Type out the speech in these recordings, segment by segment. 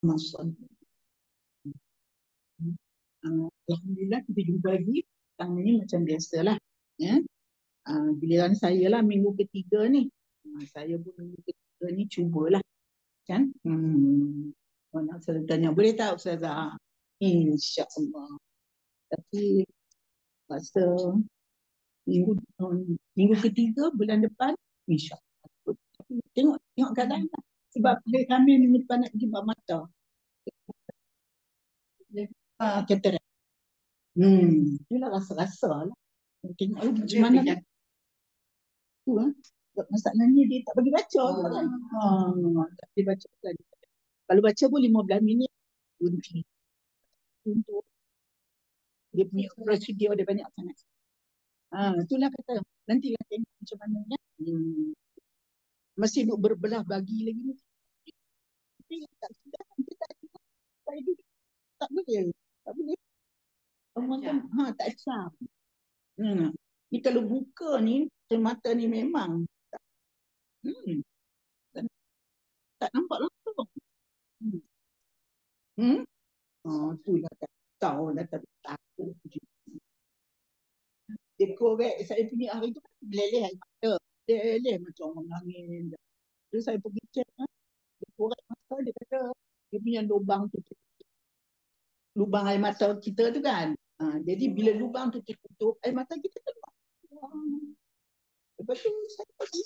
Masya. Alhamdulillah kita jumpa lagi. Sekarang ni macam biasalah. Ya. Giliran saya lah minggu ketiga ni. Saya pun minggu ketiga ni cubalah. Kan? Nak saya tanya, boleh tak Ustazah? InsyaAllah. Tapi masa minggu, minggu ketiga bulan depan, insyaAllah. Tapi tengok keadaan lah. Sebab kami minggu depan nak jumpa mata. Katarak. Itulah rasa-rasa lah. Tengok macam mana tu lah. Masalahnya dia tak bagi baca kan. Tak bagi baca kan. Kalau baca pun 15 minit untuk dia punya prosedur dia banyak sangat. Itulah kata. Nantilah tengok macam mana ya. Masih duk berbelah bagi lagi ni. Tapi tak sudah. Kita tak boleh. Tak boleh. Tak boleh. Orang kan tak sah. Ni kalau buka ni, mata ni memang tak nampak langsung. Itulah tak tahu dah, tapi takut. Dia korek saya punya hari tu kan meleleh air mata. Meleleh macam orang nangis. Terus saya pergi cek, dia korek mata, dia kata dia punya lubang tu, lubang air mata kita tu kan. Jadi bila lubang tu tertutup, air mata kita keluar. Lepas tu saya pergi.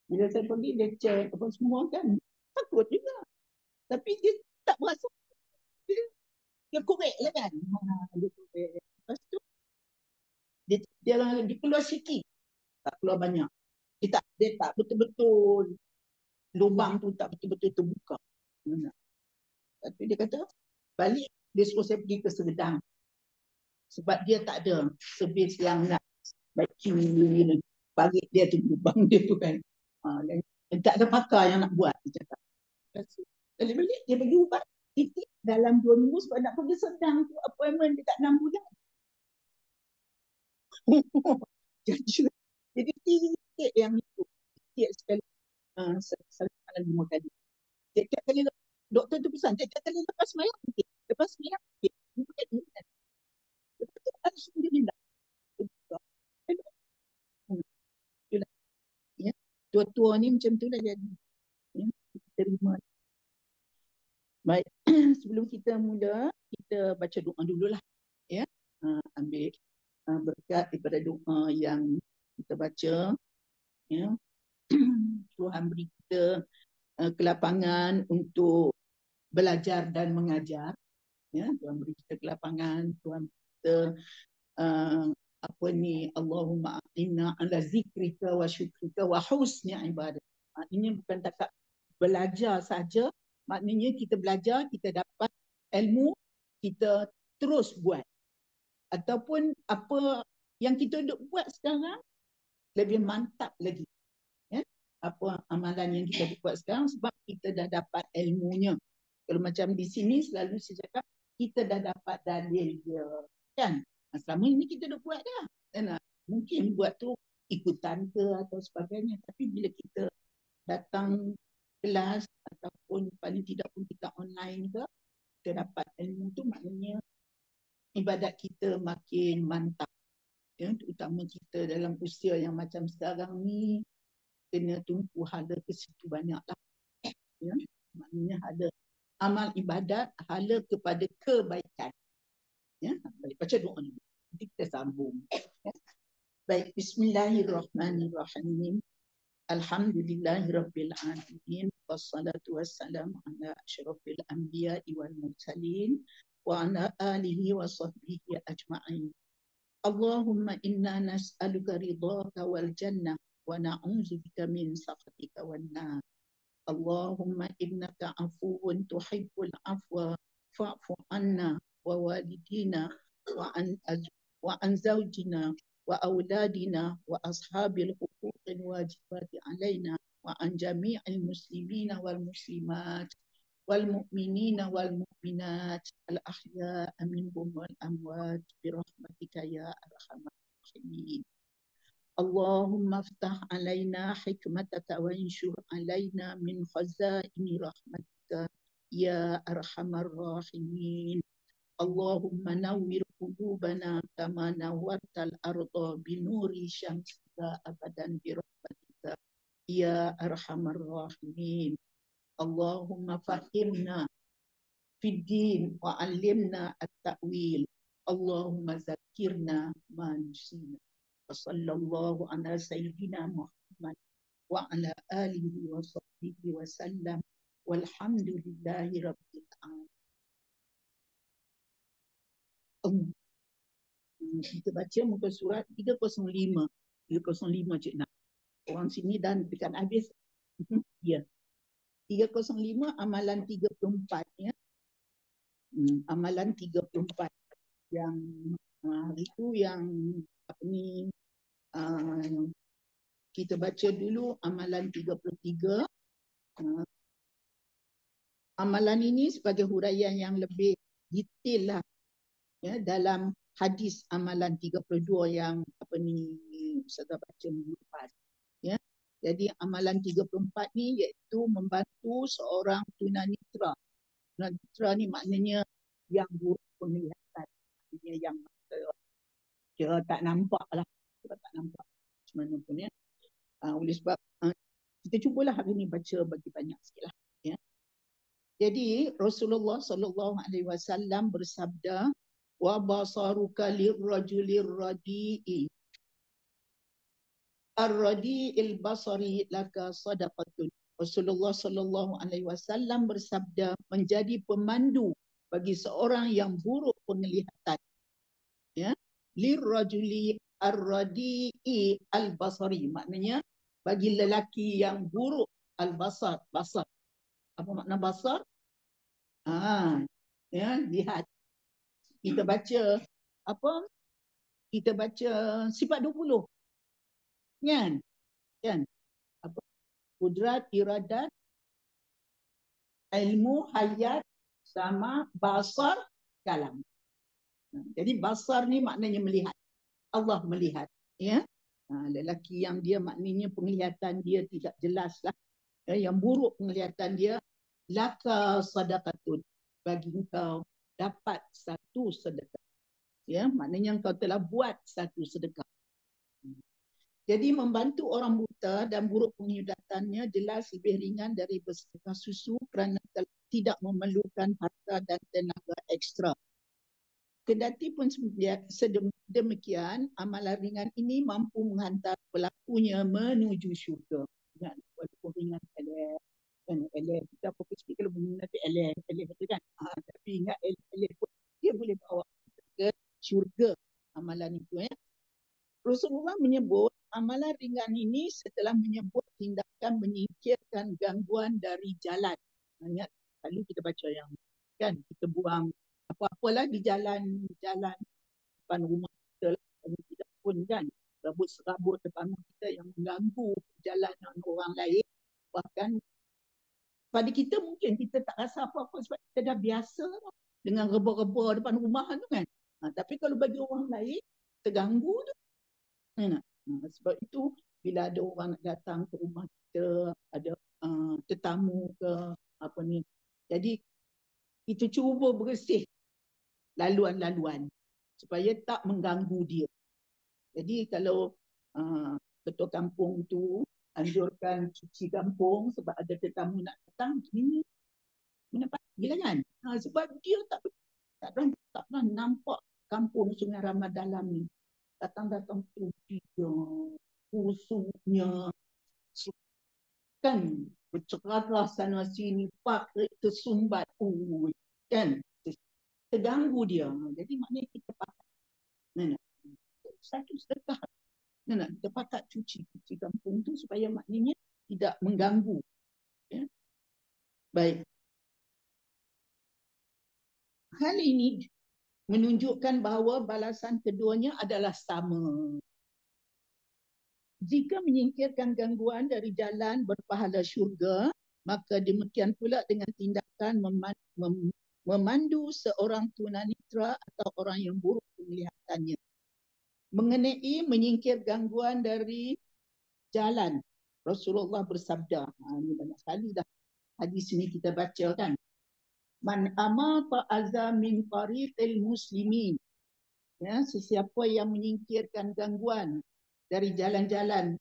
Bila saya pergi, dia cek apa semua kan. Takut juga. Tapi dia tak berasa. Dia korek lah kan. Dia korek. Lepas tu, dia keluar sikit. Tak keluar banyak. Dia tak betul-betul, lubang tu tak betul-betul terbuka. Tapi dia kata, balik, dia suruh saya pergi ke Serdang. Sebab dia tak ada servis yang nak bagi dia tu lubang dia tu kan. Dan tak ada pakar yang nak buat, dia cakap. Balik dia bagi ubat titik dalam 2 minggu sebab nak pergi Serdang tu appointment dia tak 6 bulan. Jadi titik yang itu, titik sekali, malam 5 kali. Tiap kali doktor tu pesan, tiap kali lepas semayang, lepas semayang, lepas tu alhamdulillah. Ya, tua-tua ni macam tu lah jadi. Ya, terima. Baik, sebelum kita mula, kita baca doa dululah. Ya, ambil berkat daripada doa yang kita baca. Ya, Tuhan beri kita kelapangan untuk belajar dan mengajar. Ya, Tuhan beri kita kelapangan, Tuhan kita Allahumma inna ala zikrika wa syukrika wa husni ibadah. Ini bukan takat belajar saja, maknanya kita belajar, kita dapat ilmu, kita terus buat. Ataupun apa yang kita duk buat sekarang lebih mantap lagi. Ya? Apa amalan yang kita buat sekarang sebab kita dah dapat ilmunya. Kalau macam di sini selalu saya cakap, kita dah dapat dalil dia. Kan? Selama ini kita dah buat dah. Dan mungkin buat tu ikutan ke atau sebagainya. Tapi bila kita datang kelas ataupun paling tidak pun kita online ke, kita dapat ilmu tu maknanya ibadat kita makin mantap. Ya, terutama kita dalam usia yang macam sekarang ni, kena tumpu hala ke situ banyak lah. Ya, maknanya ada amal ibadat, hala kepada kebaikan. Ya, baik, baca doa ni. Nanti kita sambung. Ya. Baik, bismillahirrahmanirrahim. Alhamdulillahirabbil alamin wassalatu wassalamu ala asyrafil anbiya'i wal mursalin wa ala alihi wa sahbihi ajma'in. Allahumma inna nas'aluka ridhaka wal jannah wa na'udzubika min sakhatika wan nar. Allahumma innaka afuwun tuhibbul afwa fa'fu anna wa walidina wa an zawjina wa auladina wa ashabil huquqil wajibati alaina wa an jami'il muslimina wal muslimat wal mu'minina wal mu'minat al ahya'a minhum wal amwat bi rahmatika ya arhamar rahimin. Allahumma aftah alaina hikmataka wa insyur alaina min khazaini rahmatika ya arhamar rahimin. Allahumma nawwir qulubana kama nawwartal arda binuri syamsika abadan bi rahmatika ya arhamar rahimin. Allahumma fahimna fid din wa 'allimna at-ta'wil. Allahumma zakkirna ma nusina. Wa sallallahu ala sayyidina Muhammad wa ala alihi wa sahbihi wa sallam. Walhamdulillahi rabbil alamin. Kita baca muka surat 305. 305 Cik Nak. Orang sini dah dekat habis. Ya. 305 amalan 34 ya. Amalan 34 yang hari itu yang apa ni kita baca dulu amalan 33. Amalan ini sebagai huraian yang lebih detail lah ya dalam hadis amalan 32 yang apa ni Ustazah baca minggu lepas ya. Jadi amalan 34 ni iaitu membantu seorang tunanetra. Tunanetra ni maknanya yang buruk penglihatan, maknanya yang kira tak nampak lah, kira tak nampak macam mana pun ya. Oleh sebab kita cubalah hari ni baca bagi banyak sikit lah ya. Jadi Rasulullah SAW bersabda, wa basaruka lirrajulir radi'i ar-radi'il basari laka sadaqatun. Rasulullah SAW bersabda, menjadi pemandu bagi seorang yang buruk penglihatan ya, lirrajuli ar-radi'i al-basari, maknanya bagi lelaki yang buruk al-basar. Basar, apa makna basar? Ya, lihat. Kita baca apa? Kita baca sifat 20. Kan? Apa? Kudrat, iradat, ilmu, hayat sama basar, kalam. Jadi basar ni maknanya melihat. Allah melihat, ya. Lelaki yang dia maknanya penglihatan dia tidak jelas lah. Ya, yang buruk penglihatan dia, laka sadaqatun, bagi engkau dapat satu sedekah. Ya, maknanya engkau telah buat satu sedekah. Jadi membantu orang buta dan buruk penglihatannya jelas lebih ringan dari bersedekah susu kerana tidak memerlukan harta dan tenaga ekstra. Kendati pun sedemikian, amalan ringan ini mampu menghantar pelakunya menuju syurga. Ingat, walaupun ringan elek, kita fokus sikit kalau benda tu elek betul kan? Tapi ingat elek pun dia boleh bawa ke syurga amalan itu ya. Rasulullah menyebut amalan ringan ini setelah menyebut tindakan menyingkirkan gangguan dari jalan. Ingat, lalu kita baca yang kan kita buang apa-apalah di jalan depan rumah kita lah, tidak pun kan serabut depan rumah kita yang mengganggu perjalanan orang lain. Bahkan pada kita mungkin kita tak rasa apa-apa sebab kita dah biasa dengan reba-reba depan rumah tu kan. Tapi kalau bagi orang lain terganggu tu. Sebab itu bila ada orang nak datang ke rumah kita, ada tetamu ke apa ni, jadi kita cuba bersih laluan-laluan supaya tak mengganggu dia. Jadi kalau ketua kampung tu anjurkan cuci kampung sebab ada tetamu nak datang, ini mendapat gila kan? Sebab dia tak pernah nampak kampung Sungai Ramadalam ni. Datang-datang tu dia kusuknya kan berceragah sana sini, pakai tersumbat kan, terganggu dia. Jadi maknanya kita pakai satu sedekah kita pakai cuci kampung tu supaya maknanya tidak mengganggu ya. Baik, hal ini menunjukkan bahawa balasan keduanya adalah sama. Jika menyingkirkan gangguan dari jalan berpahala syurga, maka demikian pula dengan tindakan memandu seorang tunanetra atau orang yang buruk penglihatannya. Mengenai menyingkir gangguan dari jalan, Rasulullah bersabda, ini banyak sekali dah hadis ini kita baca kan. Man amata azza min tariqil muslimin. Ya, sesiapa yang menyingkirkan gangguan dari jalan-jalan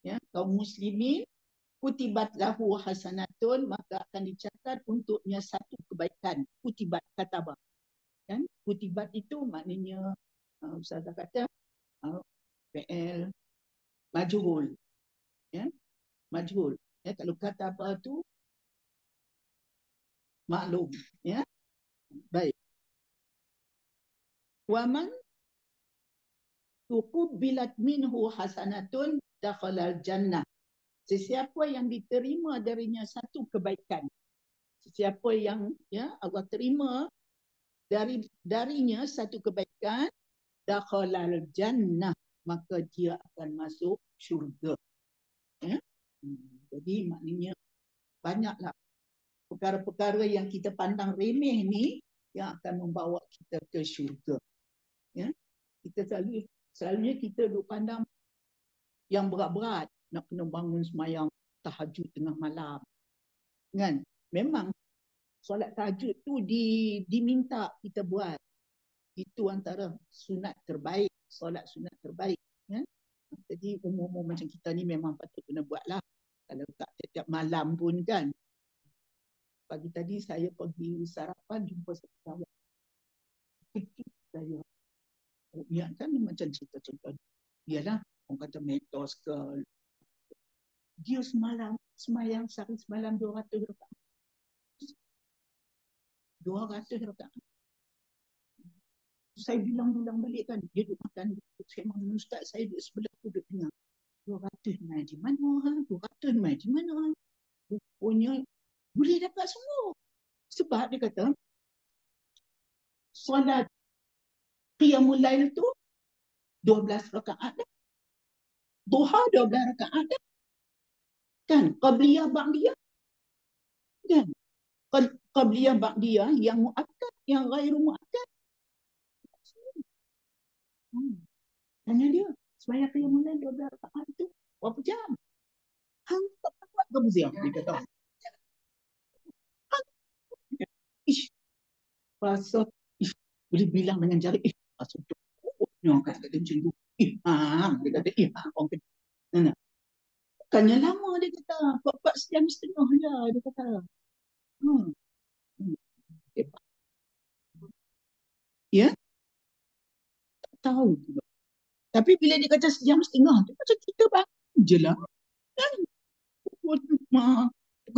ya kaum muslimin, kutibat lahu hasanatun, maka akan dicatat untuknya satu kebaikan. Kutibat katabah. Kan? Kutibat itu maknanya Ustazah kata PL majhul. Ya, majhul. Ya, kalau katabah tu maklum. Ya, baik. Waman tuqubbilat minhu hasanatun dakhalal jannah. Sesiapa yang diterima darinya satu kebaikan. Sesiapa yang ya Allah terima darinya satu kebaikan, dakhalal jannah, maka dia akan masuk syurga. Ya? Jadi maknanya banyaklah perkara-perkara yang kita pandang remeh ni yang akan membawa kita ke syurga. Ya? Kita selalunya kita duk pandang yang berat-berat, nak kena bangun semayang tahajud tengah malam. Kan? Memang solat tahajud tu diminta kita buat. Itu antara sunat terbaik, solat sunat terbaik. Ya? Jadi umur-umur macam kita ni memang patut kena buat lah. Kalau tak setiap malam pun kan. Pagi tadi saya pergi sarapan jumpa satu kawan. Saya ingatkan macam cerita-cerita. Yalah, orang kata metos ke. Dia semayang sehari semalam 200 rakaat. 200 rakaat. Saya bilang balik kan, dia duduk makan. Saya mahu ustaz, saya duduk sebelah tu duduk dengar. 200 main di mana? 200 main di mana? Rupanya boleh dapat semua. Sebab dia kata, solat qiyamul lail tu 12 rakaat dah. Duha 12 rakaat dah. Kan? Qabliyah ba'diyah. Kan? Qabliyah ba'diyah yang mu'akkad, yang ghairu mu'akkad. Tanya dia, sembahyang qiyamul lail 12 rakaat tu berapa jam? Hang tak buat ke muziam? Dia kata. Ish, rasa, boleh bilang dengan jari, rasa tu. Dia kata macam tu. Dia kata, orang kata. Nah. Bukannya lama dia kata. 4 jam setengah je dia kata. Hebat. Ya? Tak tahu. Tapi bila dia kata sejam setengah, dia macam kita bangun je lah. Kan? Pukul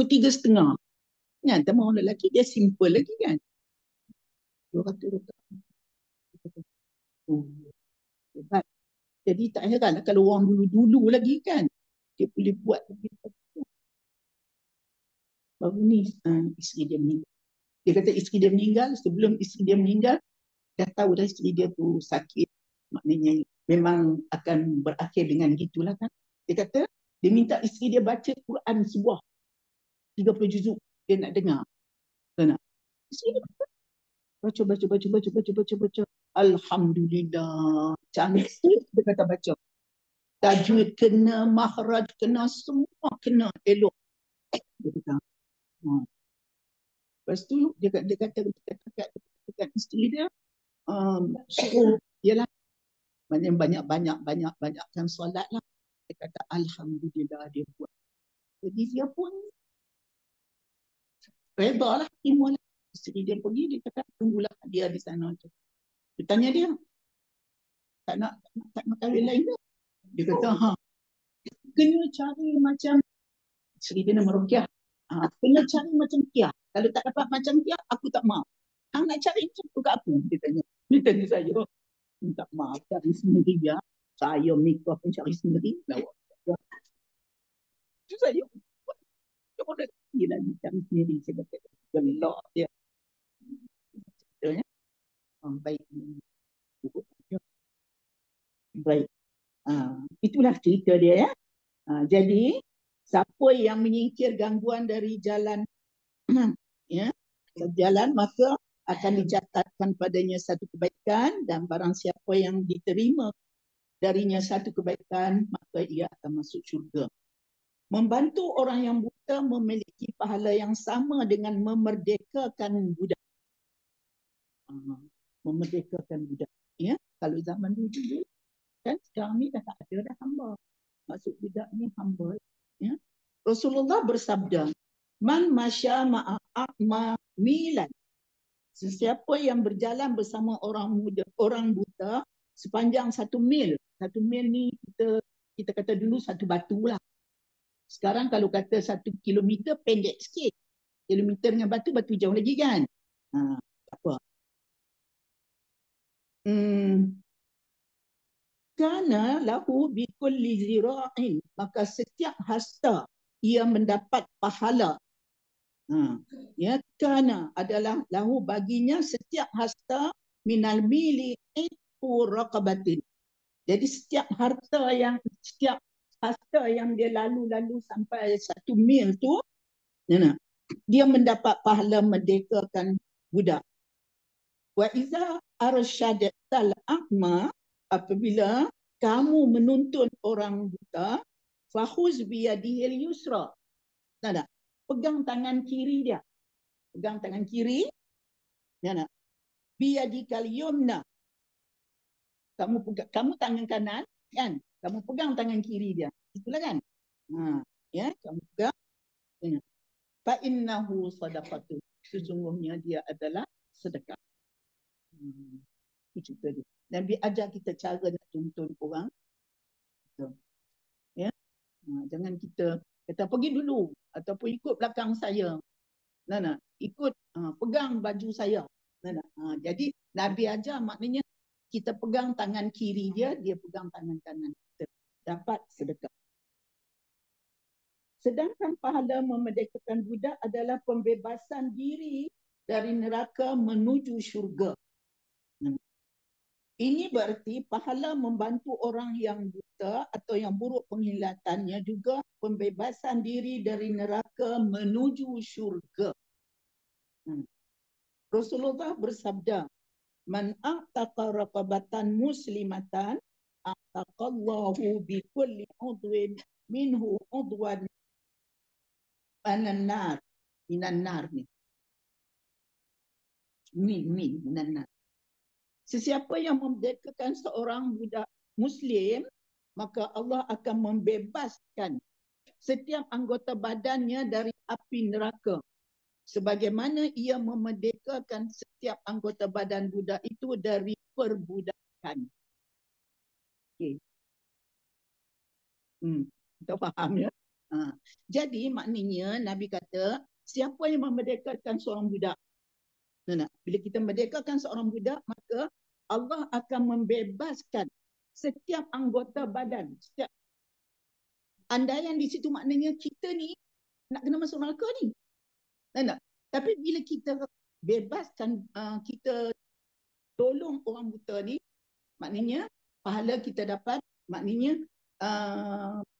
3:30. Kan? Tapi orang lelaki dia simple lagi kan. 200 rakaat. Hebat. Jadi tak heran lah kalau orang dulu-dulu lagi kan, dia boleh buat lebih. Baru ni isteri dia meninggal. Dia kata isteri dia meninggal, sebelum isteri dia meninggal, dah tahu dah isteri dia tu sakit. Maknanya memang akan berakhir dengan gitulah kan. Dia kata, dia minta isteri dia baca Quran sebuah 30 juzuk. Dia nak dengar. Dia nak. Isteri dia baca. Alhamdulillah. Cantik dia kata baca. Tajwid kena, makhraj kena, semua kena elok. Dia kata. Lepas tu dia kata dekat isteri dia, suruh ialah banyakkan solat lah. Dia kata alhamdulillah dia buat. Jadi dia pun reda lah, terima lah. Isteri dia pergi, dia kata tunggulah dia di sana. Dia tanya dia, tak nak kahwin lain ke? Dia kata kena cari macam, isteri dia nama Rukiah. Kena cari macam Kia. Kalau tak dapat macam Kia, aku tak maaf. Hang nak cari macam tu kat aku? Dia tanya saya. Minta maaf, cari sendiri ya. Saya nikah pun cari sendiri. Itu saya. Dia pun lagi cari sendiri. Saya kata, gelak dia. Baik. Baik. Itulah cerita dia ya. Jadi, siapa yang menyingkir gangguan dari jalan ya, jalan, maka akan dicatatkan padanya satu kebaikan, dan barang siapa yang diterima darinya satu kebaikan, maka ia akan masuk syurga. Membantu orang yang kita memiliki pahala yang sama dengan memerdekakan budak. Memerdekakan budak. Ya, kalau zaman dulu kan, sekarang ni dah tak ada dah hamba. Maksud budak ni hamba. Ya. Rasulullah bersabda, man masya ma'a'ma milan. Sesiapa yang berjalan bersama orang muda, orang buta sepanjang 1 mil. 1 mil ni kita kata dulu 1 batu lah. Sekarang kalau kata 1 kilometer pendek sikit. Kilometer dengan batu jauh lagi kan. Apa? Kana lahu bikulli zira'in, maka setiap hasta ia mendapat pahala. Ya, kana adalah lahu baginya setiap hasta minal mili itu raqabatin. Jadi setiap hasta yang dia lalu sampai 1 mil tu, dia mendapat pahala merdekakan budak. Wa iza arsyadatal a'ma, apabila kamu menuntun orang buta, fahuz biyadihil yusra. Tak? Pegang tangan kiri dia. Pegang tangan kiri. Biyadikal yumna. Kamu tangan kanan kan? Kamu pegang tangan kiri dia. Itulah kan? Ya, kamu pegang. Fa innahu sadaqatu. Sesungguhnya dia adalah sedekah. Itu cerita dia. Nabi ajar kita cara nak tuntun orang. Ya. Jangan kita kata pergi dulu ataupun ikut belakang saya. Ikut pegang baju saya. Jadi Nabi ajar maknanya kita pegang tangan kiri dia, dia pegang tangan kanan kita. Dapat sedekah. Sedangkan pahala memerdekakan budak adalah pembebasan diri dari neraka menuju syurga. Ini berarti pahala membantu orang yang buta atau yang buruk penglihatannya juga pembebasan diri dari neraka menuju syurga. Rasulullah bersabda, man a'taqa raqabatan muslimatan a'taqallahu bi kulli udwin minhu udwan minan nar. Minan nar ni. Minan nar. Sesiapa yang memerdekakan seorang budak Muslim, maka Allah akan membebaskan setiap anggota badannya dari api neraka. Sebagaimana ia memerdekakan setiap anggota badan budak itu dari perbudakan. Okay. Kita faham ya? Jadi maknanya Nabi kata, siapa yang memerdekakan seorang budak, bila kita merdekakan seorang budak, maka Allah akan membebaskan setiap anggota badan. Andaian di situ maknanya kita ni nak kena masuk neraka ni. Tapi bila kita bebaskan, kita tolong orang buta ni, maknanya pahala kita dapat, maknanya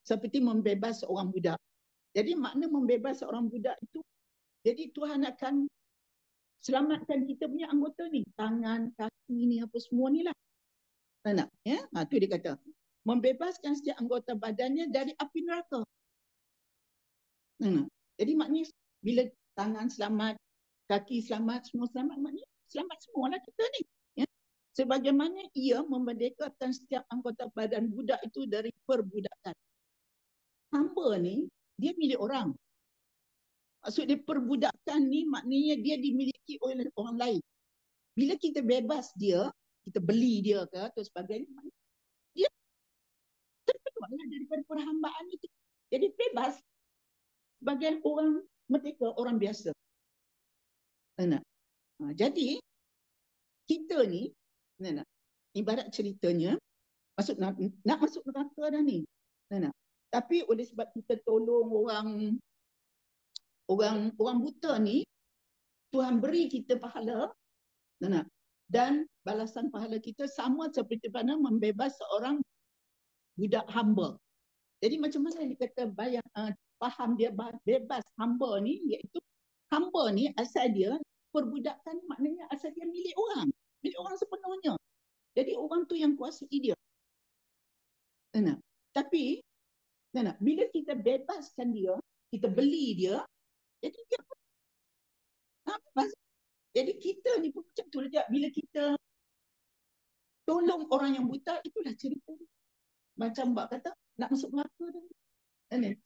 seperti membebas orang budak. Jadi makna membebas orang budak itu, jadi Tuhan akan selamatkan kita punya anggota ni, tangan, kaki ni, apa semua ni lah. Ya? Tu dia kata, membebaskan setiap anggota badannya dari api neraka. Jadi maknanya bila tangan selamat, kaki selamat, semua selamat, maknanya selamat semualah kita ni. Ya? Sebagaimana ia memerdekakan setiap anggota badan budak itu dari perbudakan. Hamba ni, dia milik orang. Maksud dia perbudakan ni maknanya dia dimiliki oleh orang lain. Bila kita bebas dia, kita beli dia ke atau sebagainya, dia terkeluarlah daripada perhambaan itu. Jadi bebas sebagai orang merdeka, orang biasa. Jadi kita ni, ibarat ceritanya, nak masuk neraka dah ni. Tapi oleh sebab kita tolong orang buta ni, Tuhan beri kita pahala, dan balasan pahala kita sama seperti mana membebas seorang budak hamba. Jadi macam mana dia kata faham dia bebas hamba ni, iaitu hamba ni asal dia perbudakan, maknanya asal dia milik orang sepenuhnya. Jadi orang tu yang kuasai dia. Tapi bila kita bebaskan dia, kita beli dia, jadi dia jadi kita ni pun macam tu lah. Bila kita tolong orang yang buta, itulah cerita. Macam Mbak kata, nak masuk neraka dah.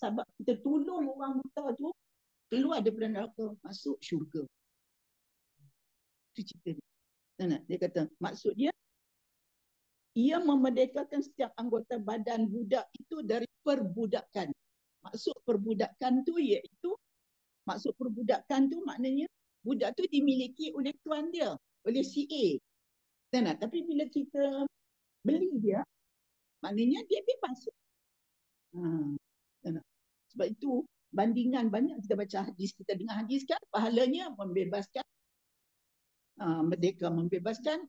Sebab kita tolong orang buta tu, keluar daripada neraka, masuk syurga. Itu cerita dia. Dia kata, maksud dia, ia memerdekakan setiap anggota badan budak itu dari perbudakan. Maksud perbudakan tu iaitu, maknanya budak tu dimiliki oleh tuan dia, oleh si A. Tapi bila kita beli dia, maknanya dia bebas. Sebab itu bandingan banyak kita baca hadis, kita dengar hadis kan, pahalanya membebaskan, merdeka, membebaskan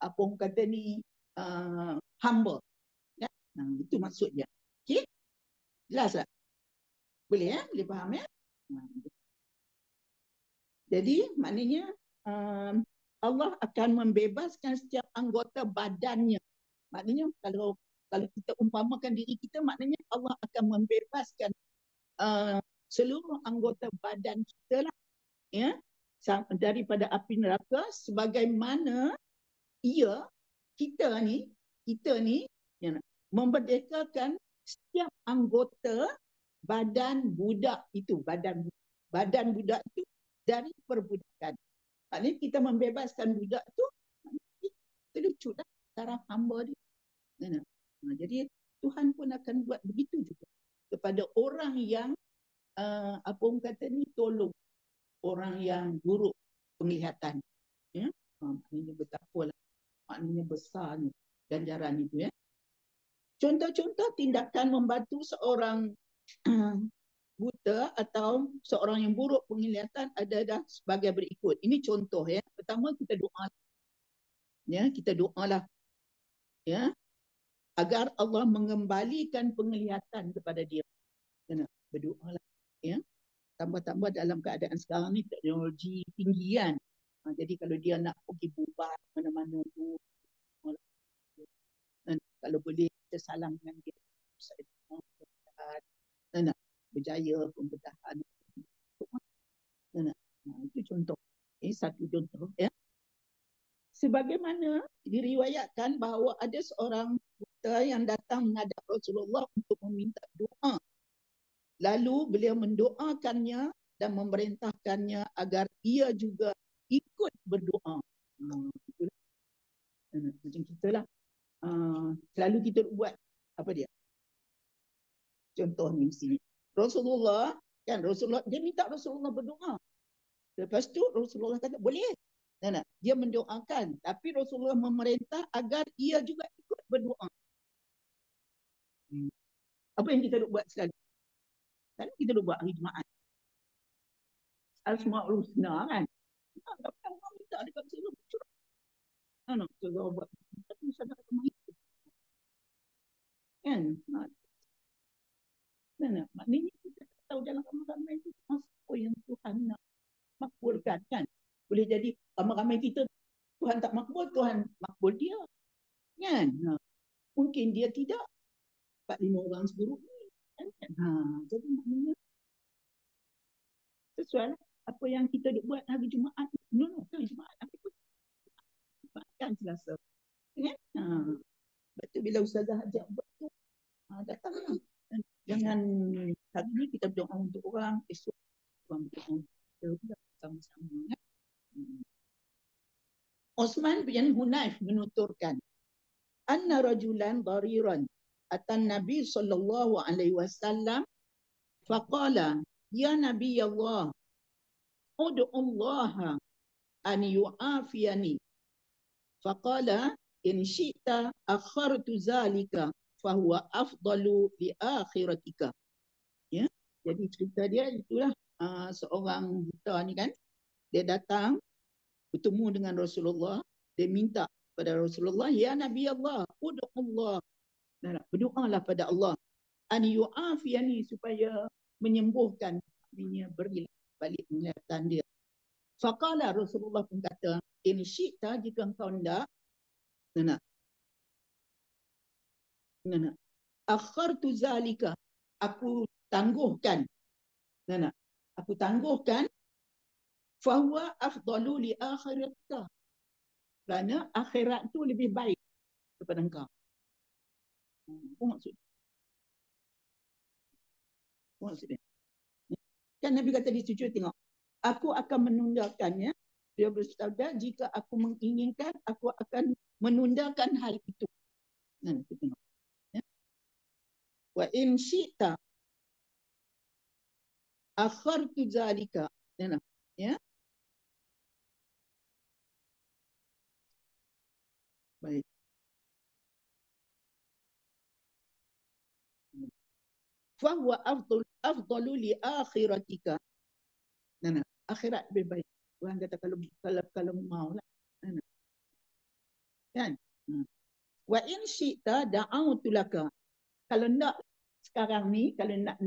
apa orang kata ni, hamba. Ya? Itu maksudnya. Okey? Jelas tak? Boleh ya? Boleh faham ya? Jadi maknanya Allah akan membebaskan setiap anggota badannya. Maknanya kalau kita umpamakan diri kita, maknanya Allah akan membebaskan seluruh anggota badan kita lah, ya, daripada api neraka, sebagaimana kita ni ya, memerdekakan setiap anggota badan budak itu, badan budak itu dari perbudakan. Maknanya kita membebaskan budak tu, terlucut dah taraf hamba dia. Jadi Tuhan pun akan buat begitu juga kepada orang yang apa orang kata ni, tolong orang yang buruk penglihatan. Ya? Maknanya betapalah, maknanya besarnya ganjaran itu. Ya? Contoh-contoh tindakan membantu seorang buta atau seorang yang buruk penglihatan adalah sebagai berikut. Ini contoh ya. Pertama kita doa. Ya, kita doalah ya, agar Allah mengembalikan penglihatan kepada dia. Berdoalah ya. Tambah-tambah dalam keadaan sekarang ni teknologi tinggi kan. Jadi kalau dia nak pergi bubar mana-mana tu, kalau boleh kita salam dengan dia, nak berjaya pembedahan. Itu contoh. Ini satu contoh ya. Sebagaimana diriwayatkan bahawa ada seorang buta yang datang menghadap Rasulullah untuk meminta doa. Lalu beliau mendoakannya dan memerintahkannya agar ia juga ikut berdoa. Macam kita lah. Selalu kita buat apa dia? Contoh ni sini. Rasulullah dia minta Rasulullah berdoa. Lepas tu Rasulullah kata boleh. Dia mendoakan, tapi Rasulullah memerintah agar ia juga ikut berdoa. Apa yang kita buat selalu? Selalu kita buat hari Jumaat. Al-Asma'ul Husna kan? Tak pernah orang minta dekat sini bercurah. Kita buat. Tapi sadar kemana itu. Kan? Maknanya kita tahu dalam ramai-ramai itu apa yang Tuhan nak makbulkan kan? Boleh jadi ramai-ramai kita Tuhan tak makbul, Tuhan makbul dia. Kan? Mungkin dia tidak 4-5 orang seburuk ni. Kan? Jadi maknanya sesuai apa yang kita buat hari Jumaat. Kan Jumaat. Tapi pun kan Selasa. Kan? Betul bila Ustazah ajak buat tu, datanglah. Jangan hari ni kita berdoa untuk orang, esok orang berdoa untuk kita sama-sama. Kan? Osman bin Hunayf menuturkan, anna rajulan dariran atan Nabi sallallahu alaihi wasallam faqala ya Nabi Allah ud'u Allah an yu'afiyani faqala in syi'ta akhartu zalika fahuwa afdalu li akhiratika. Ya, jadi cerita dia itulah, seorang buta ni kan, dia datang bertemu dengan Rasulullah, dia minta pada Rasulullah, ya Nabi Allah, ud'u Allah, berdoalah pada Allah, an yu'afiyani, supaya menyembuhkan, artinya berilah balik penglihatan dia. Faqala, Rasulullah pun kata, in syi'ta, jika engkau hendak, akhartu zalika, aku tangguhkan Nah, aku tangguhkan fahuwa afdalu li akhiratika. Kerana akhirat tu lebih baik daripada engkau. Apa maksud? Apa maksud dia? Kan Nabi kata di situ, tengok. Aku akan menundakannya. Dia bersabda, jika aku menginginkan, aku akan menundakan hal itu. Nah, kita tengok. Ya. Wa in syi'ta akhartu zalika. Ya. Baik. Fahuwa afdalu li akhiratika. Akhirat lebih baik. Orang kata kalau mau lah. Kan? Wa in syi'ta da'autu laka. Kalau nak sekarang ni, kalau nak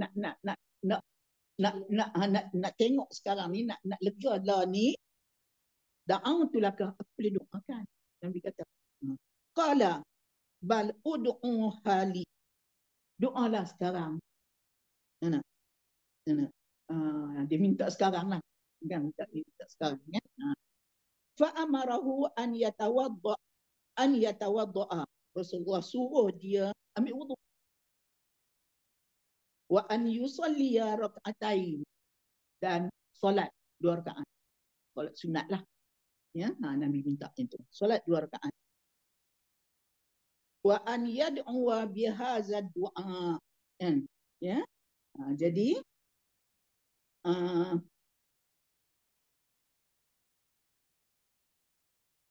tengok sekarang ni, nak lega lah ni, da'autu laka, aku boleh doakan. Nabi kata. Qala bal ud'u hali. Doalah sekarang. Dia minta sekarang lah. Kan minta sekarang kan. Fa'amarahu an yatawadda'a. Rasulullah suruh dia ambil wudu. Wa an yusalliya rak'atain, dan solat 2 rakaat. Solat sunat lah. Ya, Nabi minta itu. Solat 2 rakaat. Wa an yad'uwa bihadza du'a. Kan? Ya. Jadi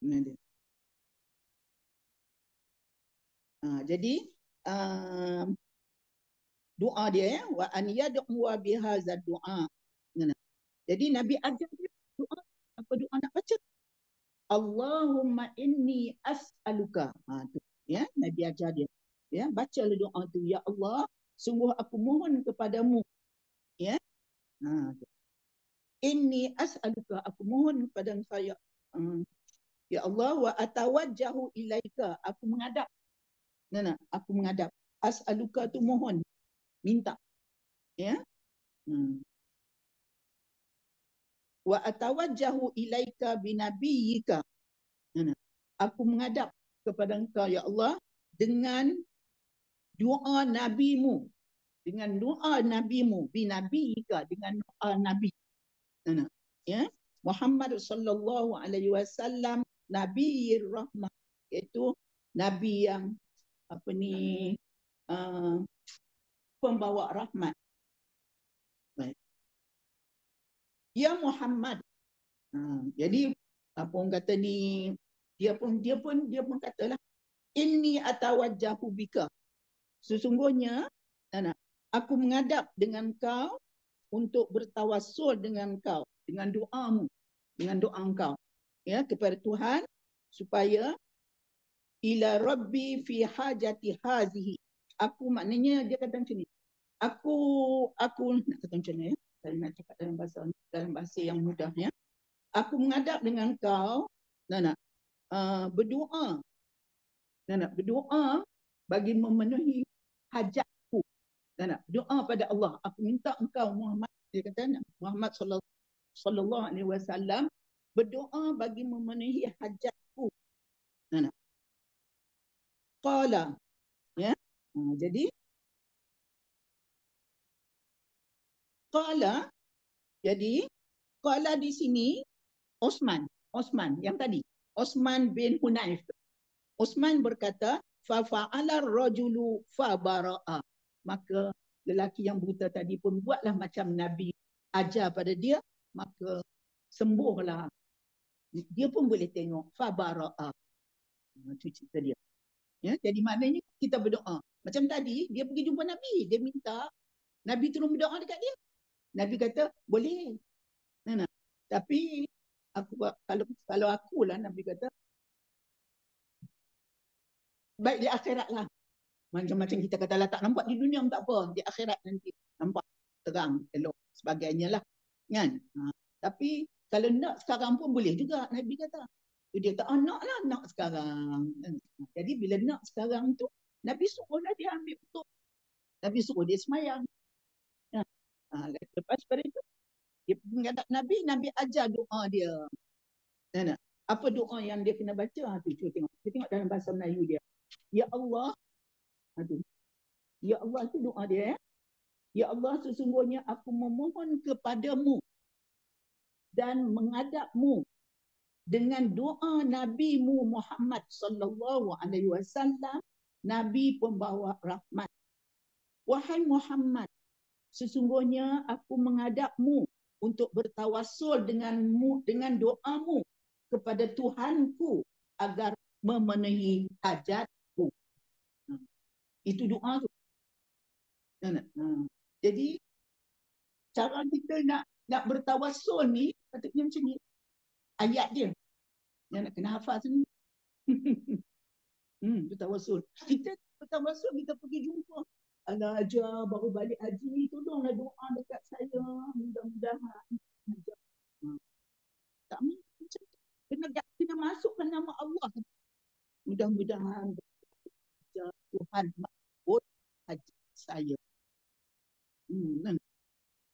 mana dia? Jadi doa dia, ya, wa an yad'u bihadza du'a. Jadi Nabi ajar dia doa. Apa doa nak baca? Allahumma inni as'aluka. Tu, ya, Nabi ajar dia. Ya, bacalah doa tu. Ya Allah, sungguh aku mohon kepadamu. Ya. Inni as'aluka, aku mohon kepada Engkau, ya Allah, wa atawajjahu ilaika, aku menghadap. Aku menghadap. As'aluka tu mohon, minta. Ya. Wa atawajjahu ilaika binabiyyika. Aku menghadap kepada Engkau, ya Allah, dengan doa nabimu, dengan doa nabimu, binabiyyika, dengan doa nabi. Ya, Muhammad sallallahu alaihi wasallam, Nabiyir Rahmah, iaitu nabi yang pembawa rahmat. Baik. Ya Muhammad. Jadi apa orang kata ni, dia pun katalah, inni atawajjahu bika. Sesungguhnya aku menghadap dengan kau untuk bertawassul dengan kau, dengan doamu, dengan doa engkau, ya, kepada Tuhan, supaya ila rabbi fi hajati hazihi. Aku, maknanya dia kata macam ni. Aku nak kata macam ni, ya. Saya nak cakap dalam bahasa yang mudah, ya. Aku menghadap dengan kau, berdoa, berdoa bagi memenuhi hajatku. Doa pada Allah. Aku minta engkau Muhammad, dia kata Muhammad sallallahu alaihi wasallam, berdoa bagi memenuhi hajatku. Qala, ya. Jadi qala, jadi qala di sini Osman yang tadi, Osman bin Hunayf. Osman berkata, fa fa'ala rajulu fa bara'a. Maka lelaki yang buta tadi pun buatlah macam Nabi ajar pada dia, maka sembuhlah. Dia pun boleh tengok, fa bara'a. Itu cerita dia. Ya, jadi maknanya kita berdoa. Macam tadi dia pergi jumpa Nabi, dia minta Nabi turun berdoa dekat dia. Nabi kata boleh. Tapi kalau aku lah, Nabi kata baik di akhirat lah. Macam-macam kita kata lah, tak nampak di dunia tak apa, di akhirat nanti nampak terang, elok, sebagainya lah. Kan? Tapi kalau nak sekarang pun boleh juga, Nabi kata. Dia tak nak lah, nak sekarang. Jadi bila nak sekarang tu, Nabi suruhlah dia ambil betul. Nabi suruh dia semayang. Lepas pada itu dia menghadap Nabi, Nabi ajar doa dia. Nah, apa doa yang dia kena baca? Tu cuba tengok. Kita tengok dalam bahasa Melayu dia. Ya Allah, tu. Ya Allah itu doa dia. Ya Allah, sesungguhnya aku memohon kepadamu dan menghadapmu dengan doa Nabi-Mu Muhammad sallallahu alaihi wasallam, Nabi pembawa rahmat. Wahai Muhammad, sesungguhnya aku menghadapmu untuk bertawassul dengan doamu kepada Tuhanku agar memenuhi hajatku. Itu doa tu. Jadi cara kita nak bertawassul ni patutnya macam ni. Ayat dia yang nak kena hafal sini. Bertawassul. Kita bertawassul, kita pergi jumpa. Alah ajar baru balik haji, tolonglah doa dekat saya. Mudah-mudahan. Tak macam tu. Kena masukkan nama Allah. Mudah-mudahan Tuhan makbul haji saya.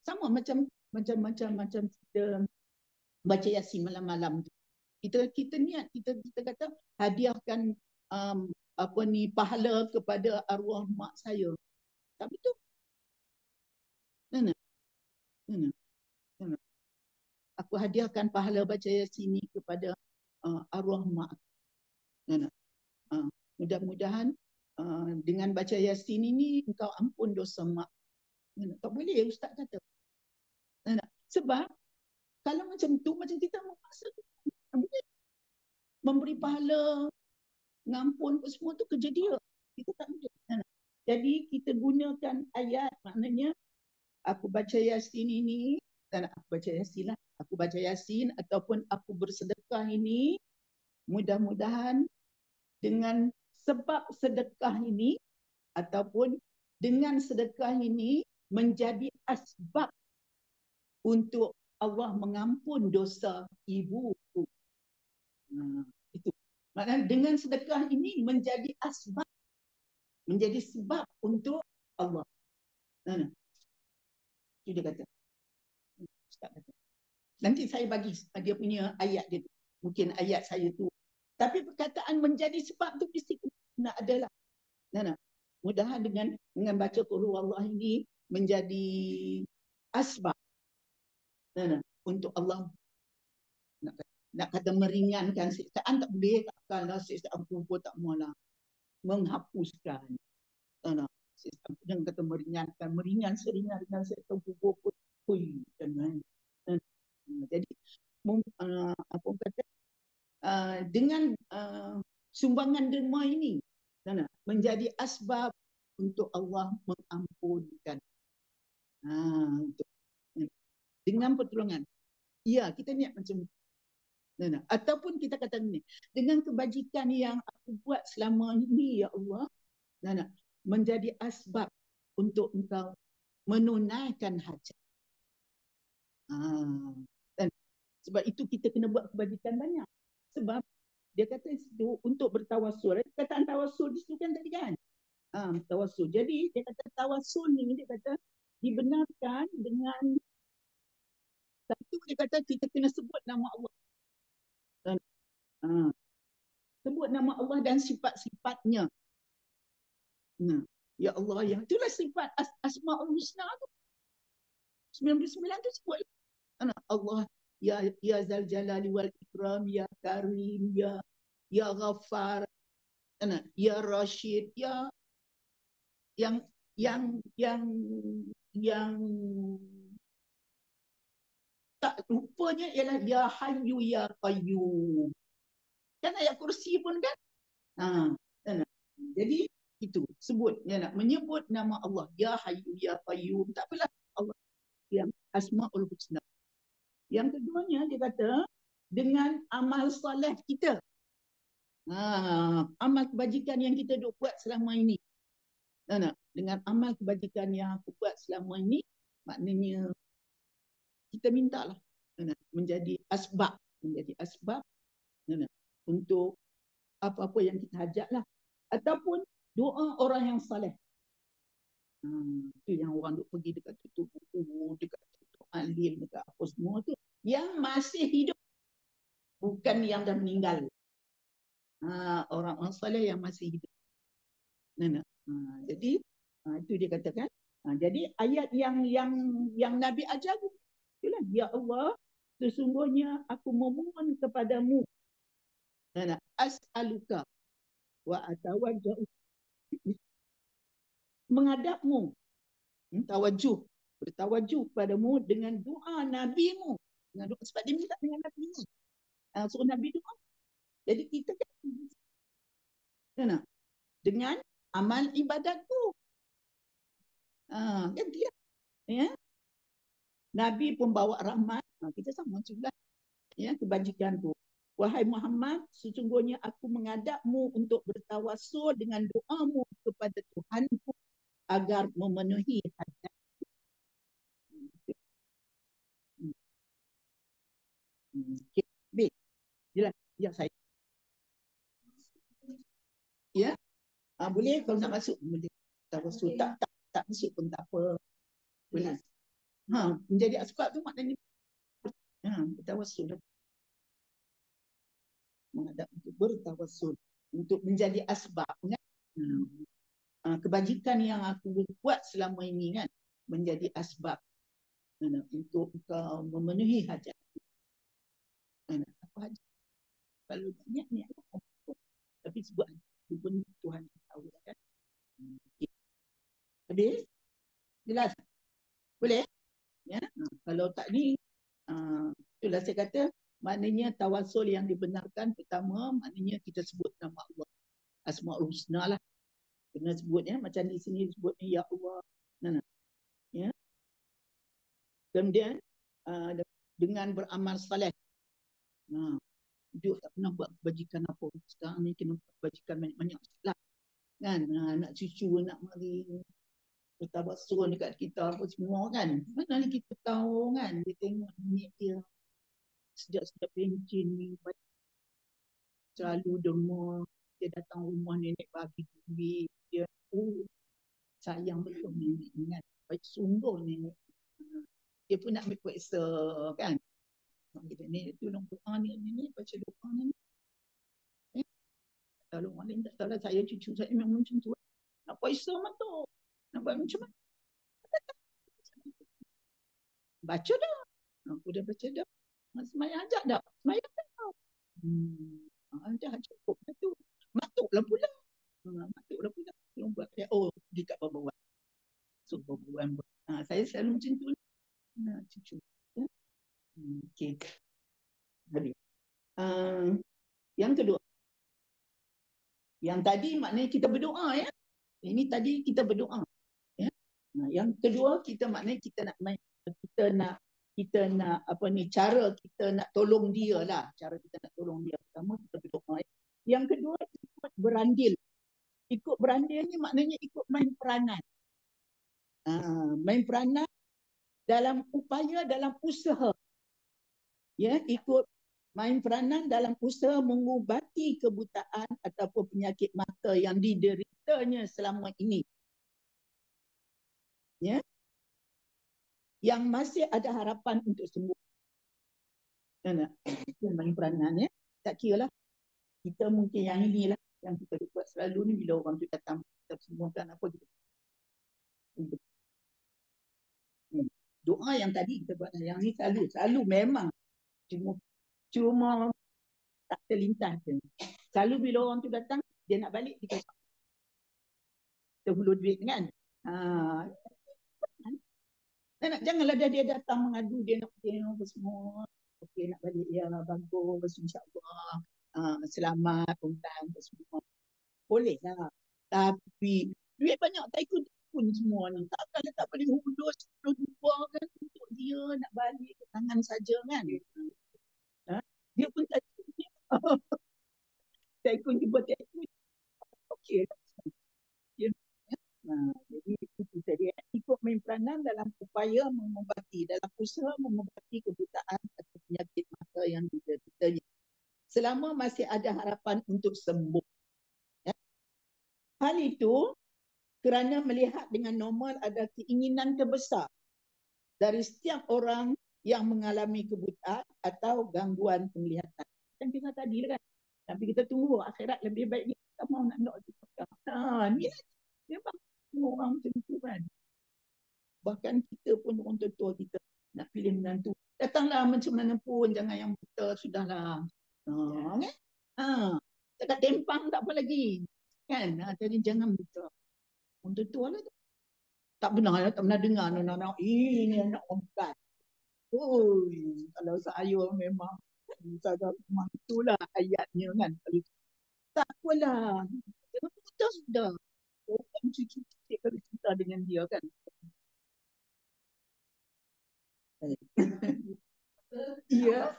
Sama macam kita baca Yasin malam-malam tu. Kita niat, kita kata hadiahkan pahala kepada arwah mak saya. Tapi tu mana? Aku hadiahkan pahala baca Yasin ni kepada arwah mak. Mudah-mudahan dengan baca Yasin ini engkau ampun dosa mak. Tak boleh ustaz kata. Sebab kalau macam tu, macam kita memaksa memberi pahala, ngampun semua tu kerja dia. Kita tak boleh. Jadi kita gunakan ayat, maknanya aku baca Yasin ini, aku baca Yasin lah. Aku baca Yasin ataupun aku bersedekah ini, mudah-mudahan dengan sebab sedekah ini ataupun dengan sedekah ini menjadi asbab untuk Allah mengampun dosa ibuku. Itu. Maknanya dengan sedekah ini menjadi asbab, menjadi sebab untuk Allah. Itu dia kata. Nanti saya bagi dia punya ayat dia tu. Mungkin ayat saya tu. Tapi perkataan menjadi sebab tu mesti kena adalah. Mudahan dengan baca Qul Huwallah ini menjadi asbab untuk Allah nak kata meringankan siksaan. Tak boleh, takkanlah siksaan kubur, tak maulah menghapuskan. Jangan kata meringan seringan siksaan kubur pun. Jangan. Jadi apa kata dengan sumbangan derma ini menjadi asbab untuk Allah mengampunkan. Dengan pertolongan. Ya, kita niat macam ni. Ataupun kita kata ni, dengan kebajikan yang aku buat selama ini, ya Allah, menjadi asbab untuk engkau menunaikan hajat. Dan sebab itu kita kena buat kebajikan banyak. Sebab dia kata itu untuk bertawassul. Kataan tawassul di situ kan tadi kan? Tawassul. Jadi dia kata tawassul ni dia kata dibenarkan dengan satu, dia kata kita kena sebut nama Allah. Sebut nama Allah dan sifat-sifatnya. Ya Allah, yang itulah sifat Asma'ul Husna tu. 99 tu sebut. Allah, ya Zal Jalali wal Ikram, ya Karim, ya Ghaffar, ya Rashid, ya yang tak rupanya ialah ya Hayyu ya Qayyum. Kan ayat kursi pun kan? Jadi itu sebut, nak menyebut nama Allah ya Hayyu ya Qayyum. Tak apalah, Allah yang Asmaul Husna. Yang keduanya dia kata dengan amal soleh kita. Amal kebajikan yang kita duk buat selama ini. Dengan amal kebajikan yang aku buat selama ini, maknanya kita mintalah menjadi asbab untuk apa-apa yang kita hajatlah. Ataupun doa orang yang saleh. Tu yang orang duk pergi dekat tutup buku, dekat tutup alim, dekat apa semua tu. Yang masih hidup, bukan yang dah meninggal. Orang-orang soleh yang masih hidup. Jadi itu dia katakan. Jadi ayat yang Nabi ajar tu, itulah, ya Allah, sesungguhnya aku memohon kepadamu, as'aluka wa atawajja'u, menghadapmu, tawajuh, bertawajuh kepadamu dengan doa nabimu, dengan doa, sebab dia minta dengan nabi ni, suruh nabi doa. Jadi kita kan dengan amal ibadat tu, kan dia, ya, Nabi pun bawa rahmat, kita sama juga, ya, kebajikan tu. Wahai Muhammad, sesungguhnya aku menghadapmu untuk bertawassul dengan doamu kepada Tuhanku agar memenuhi hajat. Okay. Baik. Jelas. Ya, saya. Ya. Boleh kalau nak masuk, boleh. Tawassul. Okay. Tak masuk pun tak apa. Boleh. Menjadi asbab tu maknanya bertawassul. Menghadap untuk bertawassul, untuk menjadi asbab, kan? Kebajikan yang aku buat selama ini, kan, menjadi asbab untuk kau memenuhi hajat. Apa hajat? Kalau niat tapi sebut pun Tuhan tahu, kan. Habis? Jelas? Boleh? Ya. Kalau tak ni, itulah saya kata, maknanya tawasul yang dibenarkan pertama, maknanya kita sebut nama Allah, Asmaul Husna lah. Kena sebutnya, macam di sini sebutnya ya Allah. Ya. Kemudian dengan beramal saleh. Dia tak pernah buat kebajikan apa. Sekarang ni kena buat kebajikan banyak-banyak lah. Kan? Anak cucu nak mari bertawassul dekat kita apa semua, kan. Mana ni kita tahu, kan. Dia tengok nenek dia sejak pencin ni, selalu derma, dia datang rumah nenek bagi duit, dia sayang betul nenek ni, kan. Baik sungguh nenek. Dia pun nak ambil periksa, kan. Kita ni tolong doa ni, baca doa ni. Kalau orang lain tak tahu lah, saya cucu saya memang macam tu. Nak periksa mata, nak buat macam mana? Baca dah. Aku dah baca dah. Semayang ajak dah. Semayang dah. Dah cukup dah tu. Matuklah pula. Matuklah pula. Tolong buat. Oh, dekat bawah. So, bawah. Saya selalu macam tu. Cucu. Okey. Habis. Yang kedua. Yang tadi maknanya kita berdoa, ya. Ini tadi kita berdoa. Ya. Yang kedua, kita maknanya kita nak apa ni, cara kita nak tolong dia lah. Cara kita nak tolong dia. Pertama kita berdoa. Yang kedua, ikut berandil. Ikut berandil ni maknanya ikut main peranan. Main peranan dalam upaya, dalam usaha. Ya, ikut main peranan dalam usaha mengubati kebutaan ataupun penyakit mata yang dideritanya selama ini. Ya. Yang masih ada harapan untuk sembuh. Itu main peranan, ya. Tak kira lah. Kita mungkin yang inilah yang kita buat selalu ni, bila orang tu datang kita semua kan apa gitu. Doa yang tadi kita buat, yang ni selalu memang cuma tak terlintas je. Selalu bila orang tu datang, dia nak balik kita hulur duit, kan. Janganlah dia datang mengadu, dia nak apa semua. Okey, nak balik, ya bagus, insyaAllah. Selamat, untung semua. Boleh lah. Tapi duit banyak tak ikut pun semua ni. Takkan tak boleh hulur 10 juta kan untuk dia nak balik ke tangan saja, kan. Dia pun tak ikut. Tak ikut jumpa tak ikut. Okey lah. Jadi itu tadi, ikut main peranan dalam upaya mengobati, dalam usaha mengobati kebutaan atau penyakit mata yang dideritanya. Selama masih ada harapan untuk sembuh. Ya. Hal itu kerana melihat dengan normal ada keinginan terbesar dari setiap orang yang mengalami kebutaan atau gangguan penglihatan. Kan kita tadi kan. Tapi kita tunggu akhirat lebih baik ni. Tak mau nak kita. Ni lah. Memang orang macam tu kan. Bahkan kita pun orang tua kita nak pilih menantu. Datanglah macam mana pun, jangan yang buta, sudahlah. Kan? Cakap tempang tak apa lagi. Kan? Jadi jangan buta. Orang tua lah tu. Tak pernah dengar anak-anak, ini anak orang bukan. Kalau saya memang saya memang itulah ayatnya kan. Tak apalah. Jangan buta sudah. Orang cucu kalau cerita dengan dia kan. Ya.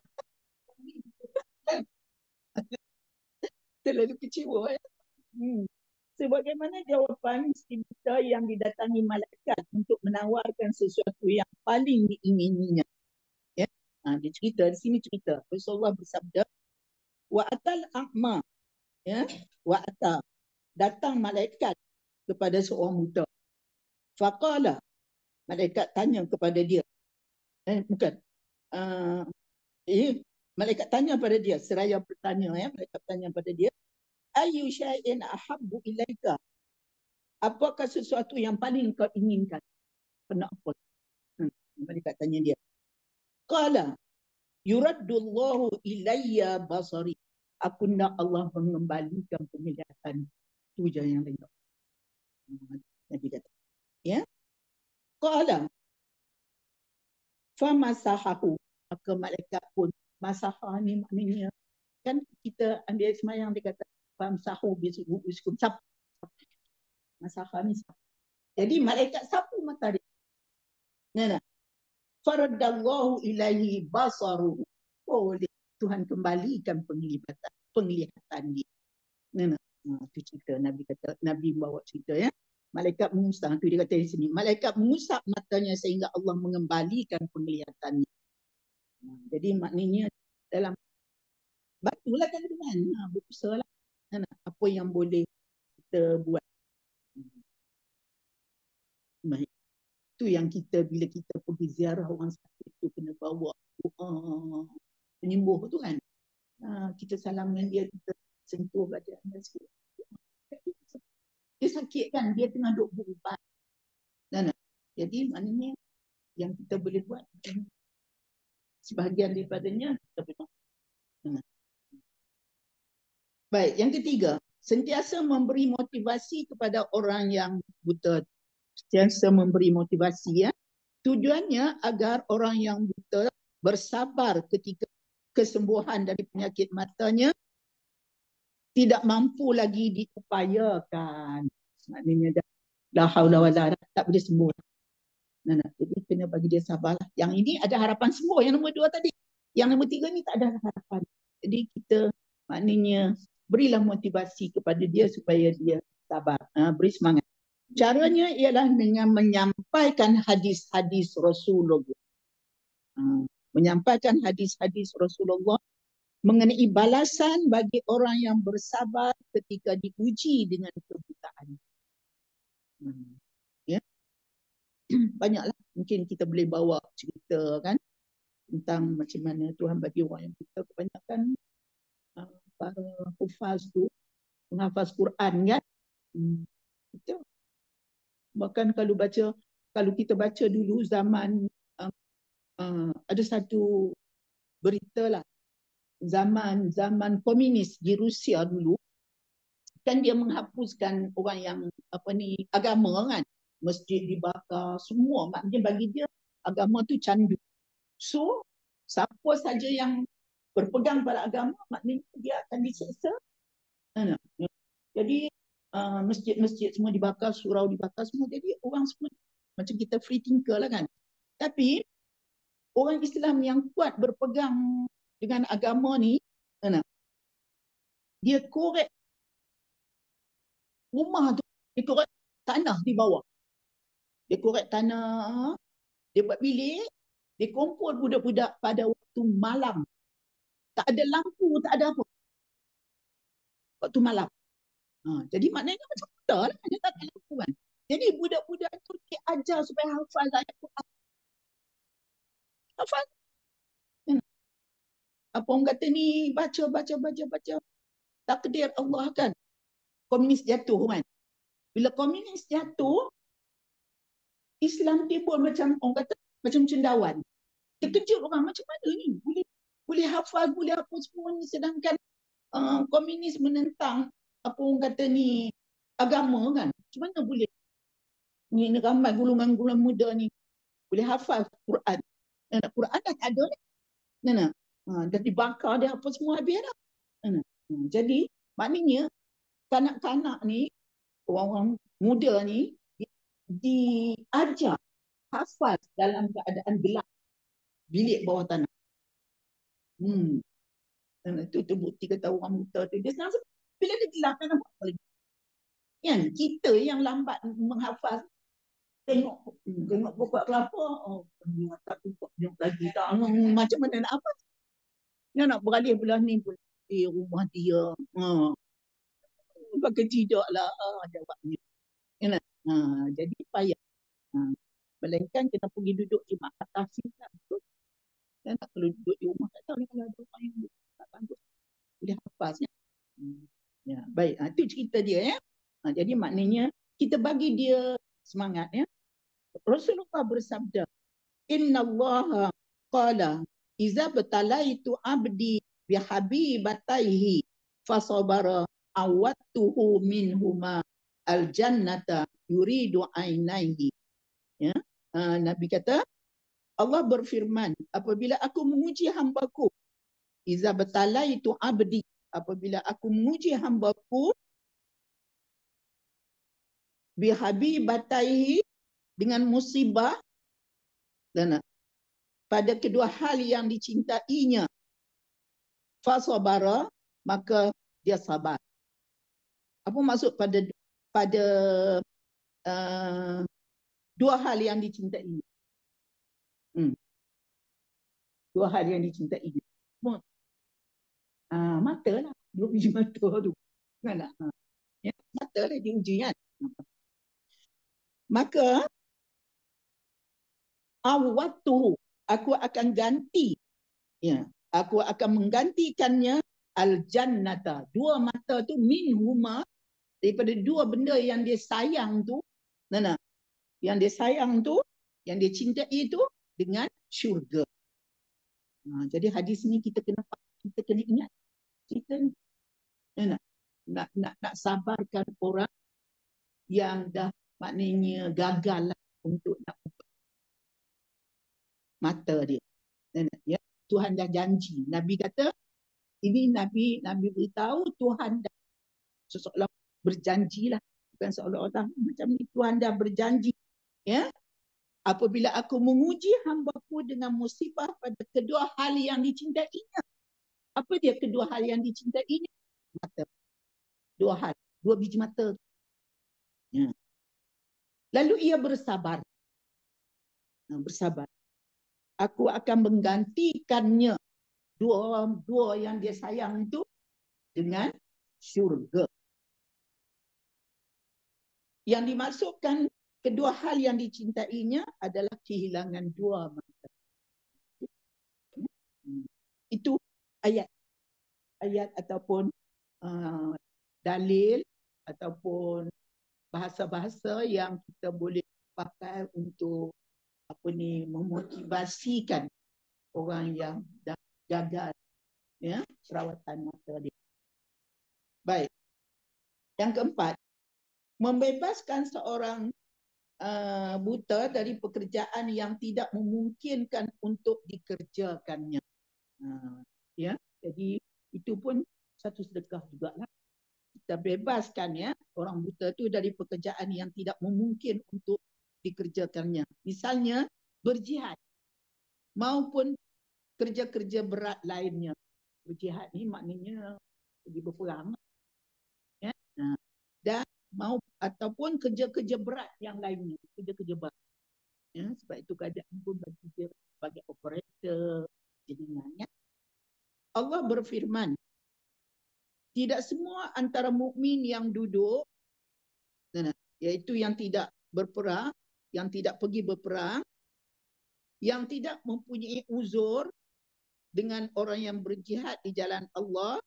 Terlalu kecewa ya. Sebagaimana jawapan kita yang didatangi malaikat untuk menawarkan sesuatu yang paling diingininya. Ya. Dia cerita, di sini cerita. Rasulullah bersabda, wa atal a'ma. Ya. Wa atal. Datang malaikat kepada seorang buta. Faqala. Malaikat tanya kepada dia. Bukan. Malaikat tanya pada dia. Seraya bertanya. Malaikat tanya pada dia. Ayu syai'in ahabbu ilaika. Apakah sesuatu yang paling kau inginkan? Kena apa? Malaikat tanya dia. Qala yuraddullahu ilayya basari. Aku nak Allah mengembalikan penglihatan. Itu je yang lain. Nabi kata. Ya. Qala famasahahu. Maka malaikat pun masahah ni maknanya kan kita ambil semayang dia kata famsahu bisukum sap. Masahah ni sap. Jadi malaikat sapu mata dia. Nah. Faradallahu ilaihi basaruhu. Boleh Tuhan kembalikan penglihatan dia. Itu cerita Nabi kata, Nabi bawa cerita ya. Malaikat mengusap, tu dia kata di sini. Malaikat mengusap matanya sehingga Allah mengembalikan penglihatannya. Jadi maknanya dalam batu lah kan berusaha lah. Apa yang boleh kita buat. Baik. Itu yang kita bila kita pergi ziarah orang sakit tu kena bawa penyembuh tu kan. Kita salam dengan dia, kita sentuh badan dia sikit. Dia sakit kan, dia tengah duduk berubat. Jadi maknanya yang kita boleh buat sebahagian daripadanya kita boleh. Baik, yang ketiga, sentiasa memberi motivasi kepada orang yang buta. Sentiasa memberi motivasi ya. Tujuannya agar orang yang buta bersabar ketika kesembuhan dari penyakit matanya tidak mampu lagi diupayakan. Maknanya dah haula wala tak boleh sembuh. Jadi kena bagi dia sabarlah. Yang ini ada harapan sembuh. Yang nombor 2 tadi. Yang nombor 3 ni tak ada harapan. Jadi kita maknanya berilah motivasi kepada dia supaya dia sabar. Beri semangat. Caranya ialah dengan menyampaikan hadis-hadis Rasulullah. Menyampaikan hadis-hadis Rasulullah mengenai balasan bagi orang yang bersabar ketika diuji dengan kebutaan. Ya. Banyaklah mungkin kita boleh bawa cerita kan tentang macam mana Tuhan bagi orang yang buta. Kebanyakan para hufaz tu menghafaz Quran kan. Itu. Bahkan kalau kita baca dulu zaman ada satu berita lah zaman komunis di Rusia dulu kan dia menghapuskan orang yang agama kan, masjid dibakar semua, maknanya bagi dia agama tu candu. So siapa saja yang berpegang pada agama maknanya dia akan diseksa. Jadi masjid-masjid semua dibakar, surau dibakar semua, jadi orang semua macam kita free thinker lah kan. Tapi orang Islam yang kuat berpegang dengan agama ni, dia korek rumah tu, dia korek tanah di bawah. Dia korek tanah, dia buat bilik, dia kumpul budak-budak pada waktu malam. Tak ada lampu, tak ada apa. Waktu malam. Jadi maknanya macam buta lah, dia tak ada lampu kan. Jadi budak-budak tu diajar supaya hafal ayat Quran. Hafal. Apa orang kata ni, baca. Takdir Allah kan. Komunis jatuh kan. Bila komunis jatuh, Islam timbul macam orang kata, macam cendawan. Terkejut orang, macam mana ni? Boleh hafal, boleh apa semua ni. Sedangkan komunis menentang apa orang kata ni, agama kan. Macam mana boleh? Ni ramai golongan-golongan muda ni boleh hafal Quran. Quran dah tak ada dah. Dah dibakar dia apa semua habis dah. Jadi maknanya kanak-kanak ni, orang-orang muda ni diajar hafal dalam keadaan gelap bilik bawah tanah. Itu bukti kata orang buta tu. Dia senang bila dia gelap kan nampak apa lagi. Kan? Kita yang lambat menghafal. Tengok pokok kelapa. Oh, tak tengok lagi. Tak, macam mana nak apa? Dia nak beralih belah ni pun. Rumah dia. Pakai tidak lah jawabnya. Jadi payah. Melainkan kena pergi duduk di mak tahfiz lah. Dan tak perlu duduk di rumah. Tak tahu kalau ada orang yang tak bagus. Boleh hafaz ya. Ya, baik. Itu cerita dia ya. Jadi maknanya kita bagi dia semangat ya. Rasulullah bersabda, Inna Allah qala iza batalaitu abdi bihabibataihi fasabara awattuhu minhuma al-jannata yuridu ainaihi. Ya. Nabi kata, Allah berfirman, apabila aku menguji hambaku, iza batalaitu abdi, apabila aku menguji hambaku bihabibataihi, dengan musibah dan pada kedua hal yang dicintainya, fasabara, maka dia sabar. Apa maksud pada dua hal yang dicintai? Dua hal yang dicintai. Mata lah, dua biji mata tu. Kan tak? Ya, mata lah diuji kan. Maka awattu, aku akan ganti, ya, aku akan menggantikannya al-jannata, dua mata tu minhuma, daripada dua benda yang dia sayang tu, yang dia sayang tu, yang dia cintai tu, dengan syurga. Jadi hadis ni kita kena ingat kita ni. Nak sabarkan orang yang dah maknanya gagal lah untuk nak buka mata dia. Ya, Tuhan dah janji. Nabi kata, ini Nabi beritahu Tuhan dah seolah berjanji lah. Bukan seolah-olah macam ni, Tuhan dah berjanji. Ya, apabila aku menguji hamba-Ku dengan musibah pada kedua hal yang dicintainya. Apa dia kedua hal yang dicintainya? Mata. Dua hal. Dua biji mata. Ya. Lalu ia bersabar. Bersabar. Aku akan menggantikannya dua yang dia sayang itu dengan syurga. Yang dimaksudkan kedua hal yang dicintainya adalah kehilangan dua mata. Itu ayat ataupun dalil ataupun bahasa-bahasa yang kita boleh pakai untuk memotivasikan orang yang dah gagal ya perawatan mata dia. Baik. Yang keempat, membebaskan seorang buta dari pekerjaan yang tidak memungkinkan untuk dikerjakannya. Ya, jadi itu pun satu sedekah jugalah. Kita bebaskan ya orang buta tu dari pekerjaan yang tidak memungkin untuk dikerjakannya. Misalnya berjihad maupun kerja-kerja berat lainnya. Berjihad ni maknanya pergi berperang. Ya. Dan ataupun kerja-kerja berat yang lainnya, kerja-kerja berat. Ya, sebab itu keadaan pun bagi dia sebagai operator jaringan. Ya. Allah berfirman, tidak semua antara mukmin yang duduk, iaitu yang tidak berperang, yang tidak pergi berperang, yang tidak mempunyai uzur dengan orang yang berjihad di jalan Allah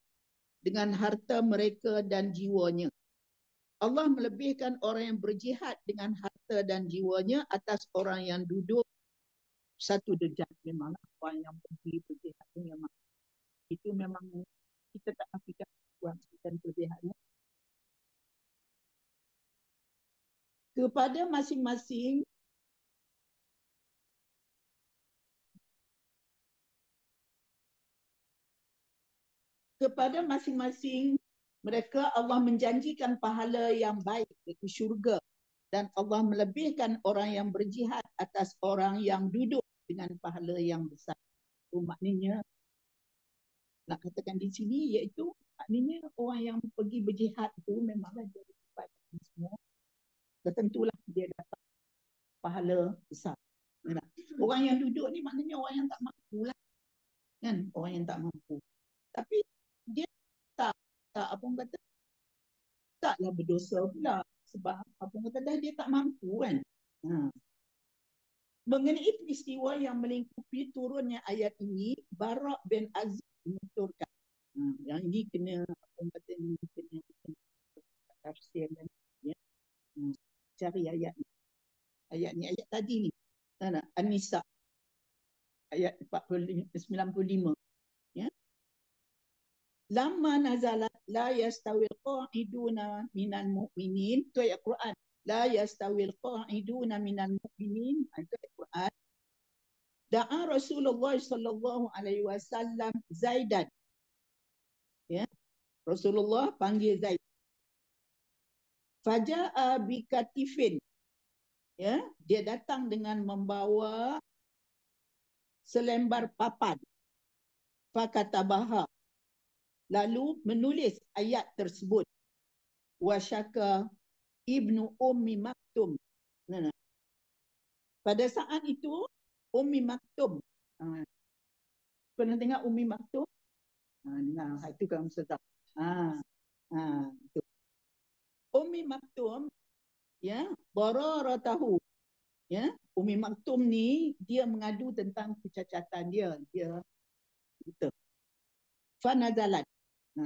dengan harta mereka dan jiwanya. Allah melebihkan orang yang berjihad dengan harta dan jiwanya atas orang yang duduk satu derajat. Memanglah orang yang pergi berjihad itu memang kita tak nafikan dan kelebihannya. Kepada masing-masing mereka Allah menjanjikan pahala yang baik, iaitu syurga, dan Allah melebihkan orang yang berjihad atas orang yang duduk dengan pahala yang besar. Itu maknanya nak katakan di sini, iaitu maknanya orang yang pergi berjihad itu memanglah dia dapat semua, tentulah dia dapat pahala besar. Orang yang duduk ni maknanya orang yang tak mampu lah, kan, orang yang tak mampu. Tapi dia tak apa orang kata, taklah berdosa pula, sebab apa orang kata dah dia tak mampu kan. Mengenai peristiwa yang melingkupi turunnya ayat ini, Bara' bin Azib menuturkan, yang ini kena apa orang kata ni, kena tafsir dan ya. Cari ayat ni. Ayat ni, ayat tadi ni. An-Nisa ayat 95. Ya. Lamma nazalat la yastawil qa'iduna minal mu'minin, tu ayat Quran. La yastawil qa'iduna minal mu'minin, itu ayat Quran. Da'a Rasulullah sallallahu alaihi wasallam Zaidan. Ya. Rasulullah panggil Zaid. Faja'a bikatifin. Ya, dia datang dengan membawa selembar papan. Fakatabaha, lalu menulis ayat tersebut. Wasyaka ibnu Ummi Maktum. Pada saat itu Ummi Maktum, pernah dengar Ummi Maktum? Dengar, itu kamu sedap. Itu. Ummi Maktum, ya, dararatahu. Ya, Ummi Maktum ni dia mengadu tentang kecacatan dia gitu. Fanazalat.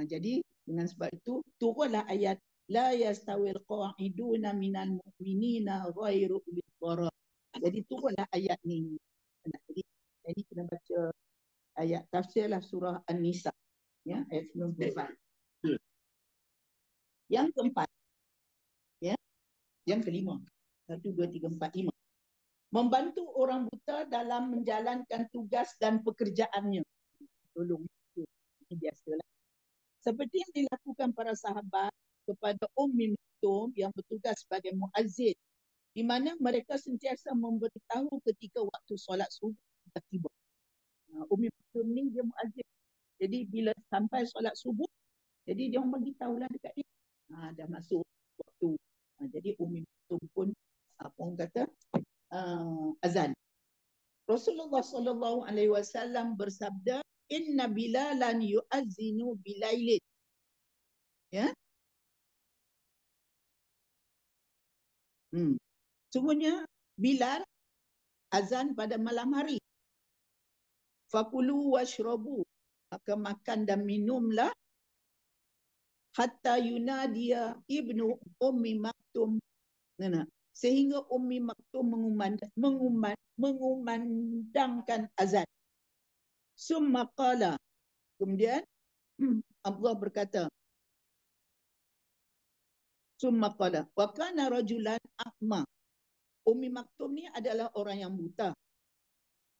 Jadi dengan sebab itu turunlah ayat la yastawil qa'iduna minal mu'minina ghairu ulil dharar. Jadi turunlah ayat ni. Jadi kena baca ayat tafsirlah surah An-Nisa, ya, ayat 94. Yang keempat, ya, yang kelima. 1 2 3 4 5. Membantu orang buta dalam menjalankan tugas dan pekerjaannya. Tolong, ini biasalah. Seperti yang dilakukan para sahabat kepada Ummi Maktum yang bertugas sebagai muazzin, di mana mereka sentiasa memberitahu ketika waktu solat subuh tiba. Ummi Maktum ni dia muazzin. Jadi bila sampai solat subuh, jadi dia orang bagi tahulah dekat dia. Dah masuk waktu. Jadi Ummi Maktum pun apa orang kata azan. Rasulullah sallallahu alaihi wasallam bersabda, inna bilalan yu'azzinu bilailin. Ya. Sungguhnya Bilal azan pada malam hari. Fakulu washrabu, maka makan dan minumlah hatta yunadiya ibnu Ummi Maktum. Sehingga Ummi Maktum mengumandangkan azan. Summa qala, kemudian Allah berkata, summa qala wa kana rajulan a'ma. Ummi Maktum ni adalah orang yang buta.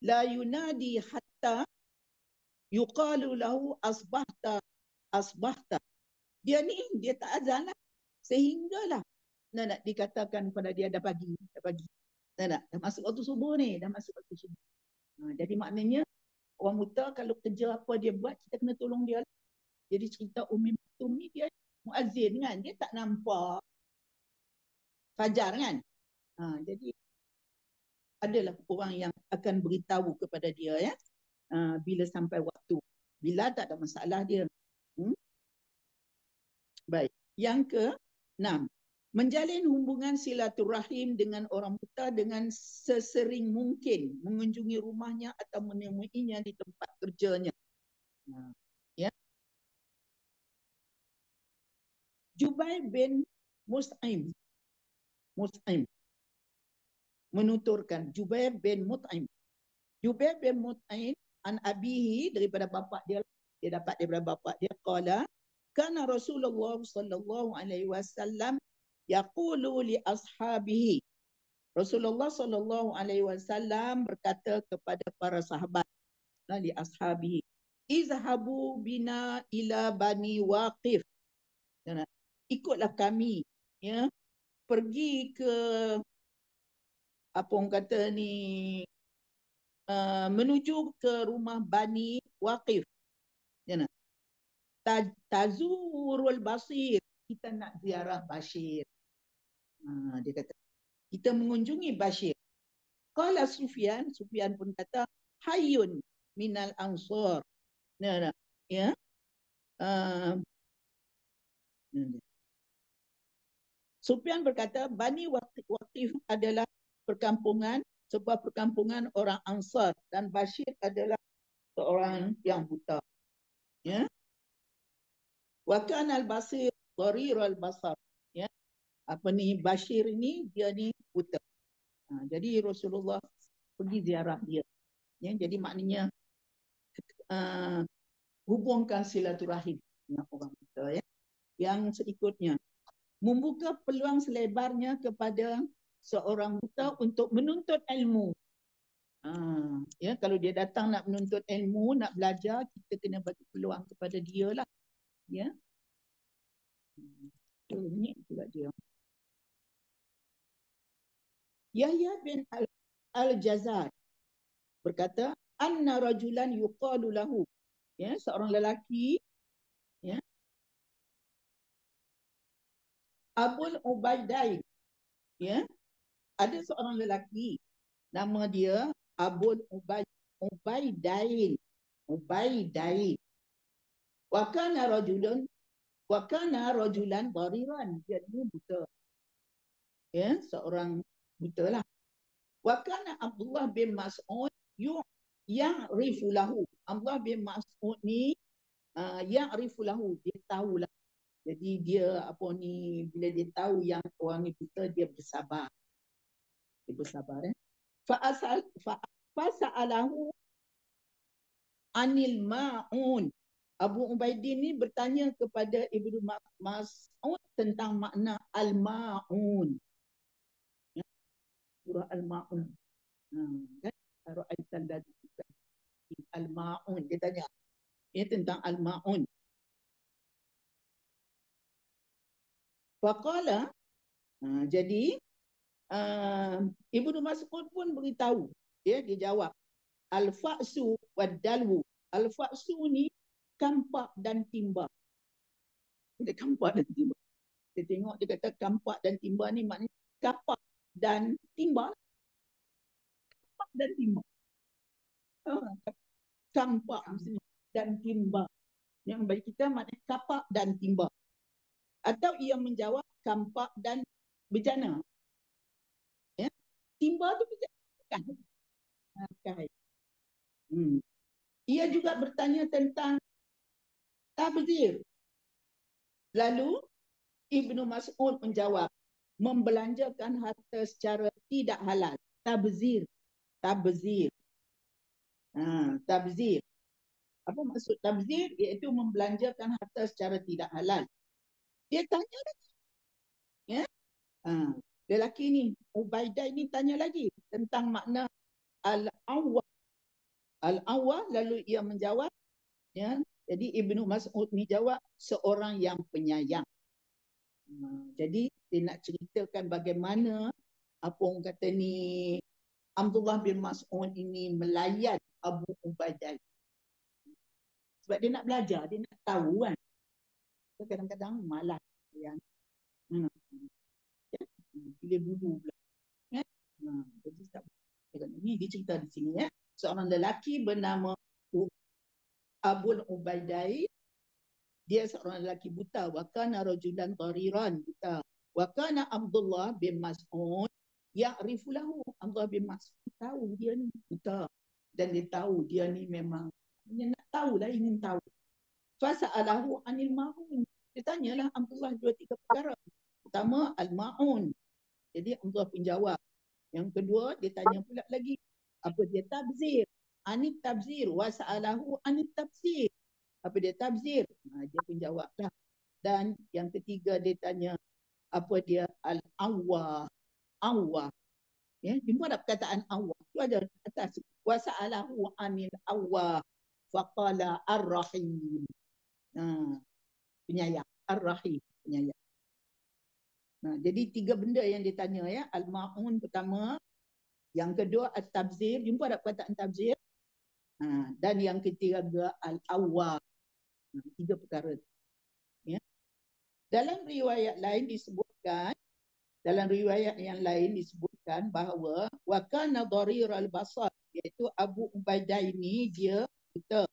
La yunadi hatta yuqalu lahu asbahta asbahta. Dia tak azan lah, sehinggalah nak dikatakan kepada dia dah pagi. Dah masuk waktu subuh ni, dah masuk waktu subuh. Jadi maknanya orang buta kalau kerja apa dia buat, kita kena tolong dia. Jadi cerita Ummi Maktum ni, dia muazzin kan, dia tak nampak fajar kan. Jadi adalah orang yang akan beritahu kepada dia, ya, bila sampai waktu. Bila tak ada masalah dia. Baik. Yang ke-6. Menjalin hubungan silaturahim dengan orang buta dengan sesering mungkin, mengunjungi rumahnya atau menemuinya di tempat kerjanya. Ya. Jubair bin Mut'im menuturkan, Jubair bin Mut'im an abihi, daripada bapa dia dapat daripada bapa dia, qala kana Rasulullah sallallahu alaihi wasallam yaqulu li ashabihi, Rasulullah sallallahu alaihi wasallam berkata kepada para sahabat, li ashabihi, izhabu bina ila bani Waqif, ikutlah kami, ya, pergi ke apa orang kata ni, menuju ke rumah Bani Waqif. Ya, tazurul Basir, kita nak ziarah Bashir. Dia kata kita mengunjungi Bashir. Qala Sufyan pun kata hayyun minal ansar. Ya. Sufyan berkata Bani Waqif adalah perkampungan, sebuah perkampungan orang Ansar, dan Bashir adalah seorang yang buta. Ya. Wa kana al-basir dharir al-basar. Ya. Apa ni, Bashir ini dia ni buta. Jadi Rasulullah pergi ziarah dia. Ya, jadi maknanya hubungkan silaturahim dengan orang buta, ya. Yang berikutnya, membuka peluang selebarnya kepada seorang buta untuk menuntut ilmu. Ya, kalau dia datang nak menuntut ilmu, nak belajar, kita kena bagi peluang kepada dia lah. Ya. Ini pula dia. Yahya bin Al-Jazar berkata, anna rajulan yuqalu lahu, ya, seorang lelaki, ya, Abul Ubaidain, ya, ada seorang lelaki nama dia Abul Ubaidain. Wa kana rajulan dhariran, dia ni buta. Ya, seorang buta lah. Wa kana Abdullah bin Mas'ud ya'rifu lahu. Abdullah bin Mas'ud ni ya'rifu lahu, dia tahulah. Jadi dia apa ni, bila dia tahu yang orang ni buta, dia bersabar. Dia bersabar, eh. Fa'asalahu anil ma'un. Abu Ubaidin ni bertanya kepada Ibnu Mas'ud tentang makna al-ma'un. Ya, surah al-ma'un. Kan? Ra'aitan ladzi al-ma'un, dia tanya. Ini tentang al-ma'un. Faqala, jadi Ibnu Mas'ud pun beritahu, dia jawab, al-fa'su wad-dalwu. Al-fa'su ni kampak dan timba. Dia kampak dan timba. Kita tengok dia kata kampak dan timba ni maknanya kapak dan timba. Kampak dan timba. Kampak dan timba. Yang bagi kita maknanya kapak dan timba. Atau ia menjawab kampak dan bejana. Ya? Timba tu bejana. Kan? Ia juga bertanya tentang tabzir. Lalu Ibnu Mas'ud menjawab, membelanjakan harta secara tidak halal. Tabzir. Tabzir. Apa maksud tabzir? Iaitu membelanjakan harta secara tidak halal. Dia tanya lagi. Ya? Lelaki ni, Ubaidah ni tanya lagi tentang makna al-awwa. Al-awwa, lalu ia menjawab, ya. Jadi Ibnu Mas'ud ni jawab, seorang yang penyayang. Jadi dia nak ceritakan bagaimana apa orang kata ni, Abdullah bin Mas'ud ini melayan Abu Ubaidah. Sebab dia nak belajar, dia nak tahu kan. Kadang-kadang malas yang pilih bulu pula. Ya? Jadi tak, ini dia cerita di sini, ya. Seorang lelaki bernama Abul Ubaidah, dia seorang lelaki buta, wa kana rajulan dhariran, buta. Wa kana Abdullah bin Mas'ud ya'rifu lahu. Abdullah bin Mas'ud tahu dia ni buta dan dia tahu dia ni memang dia nak tahulah, ingin tahu. Fasa'alahu anil ma'un. Dia tanyalah Abdullah 2-3 perkara. Pertama, al-ma'un. Jadi Abdullah pun jawab. Yang kedua, dia tanya pula lagi. Apa dia tabzir? Anit tabzir. Wasa'alahu anit tabzir. Apa dia tabzir? Dia pun jawab dah. Dan yang ketiga dia tanya, apa dia al-awwah. Awwah. Ya, jumpa ada perkataan awwah. Itu ada atas. Wasa'alahu anil awwah. Faqala ar-rahim. Penyayang. Ar-rahim. Penyayang. Jadi 3 benda yang ditanya ya. Al-ma'un pertama. Yang kedua at-tabzir. Jumpa ada perkataan tabzir. Dan yang ketiga al-awwah. 3 perkara. Ya. Dalam riwayat lain disebutkan, bahawa wa kana dharir al-basar, iaitu Abu Ubaidah ini dia buta.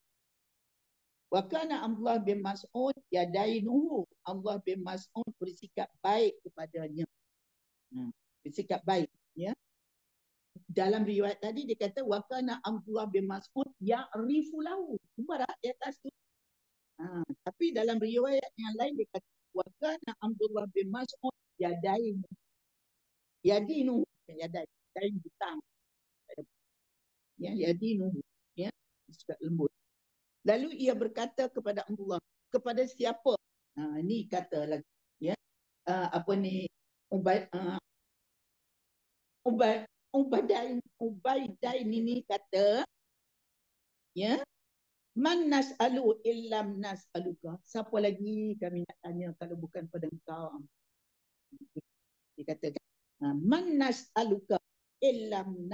Wa kana Abdullah bin Mas'ud yadainuhu. Abdullah bin Mas'ud bersikap baik kepadanya. Bersikap baik, ya. Dalam riwayat tadi dia kata wa kana Abdullah bin Mas'ud ya'rifu lahu. Cuba dah di atas tu. Tapi dalam riwayat yang lain dia kata wa kana Abdullah bin Mas'ud yadainu. Yadinu, yadain butang. Ya, yadinu, ya, sikap lembut. Lalu ia berkata kepada Abdullah, kepada siapa? Ni kata lagi, ya. Ubaidain ini kata, ya, man nas'alu illam nas'aluka. Siapa lagi kami nak tanya kalau bukan pada engkau? Dia kata, man nas'aluka illam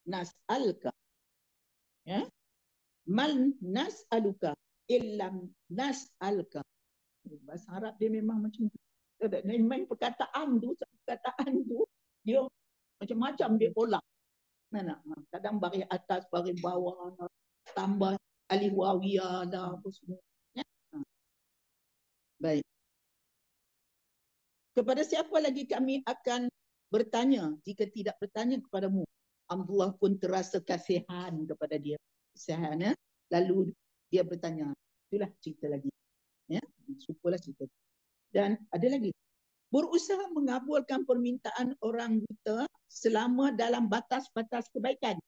nas'alka. Ya? Man nas'aluka illam nas'alka. Bahasa Arab dia memang macam tu. Main perkataan tu dia macam-macam dia olah. Kadang bagi atas, bagi bawah, tambah alif wawiyah dah apa semua. Ya? Baik. Kepada siapa lagi kami akan bertanya jika tidak bertanya kepadamu? Abdullah pun terasa kasihan kepada dia. Kasihan, ya? Lalu dia bertanya. Itulah cerita lagi. Ya? Supalah cerita. Dan ada lagi. Berusaha mengabulkan permintaan orang buta selama dalam batas-batas kebaikan.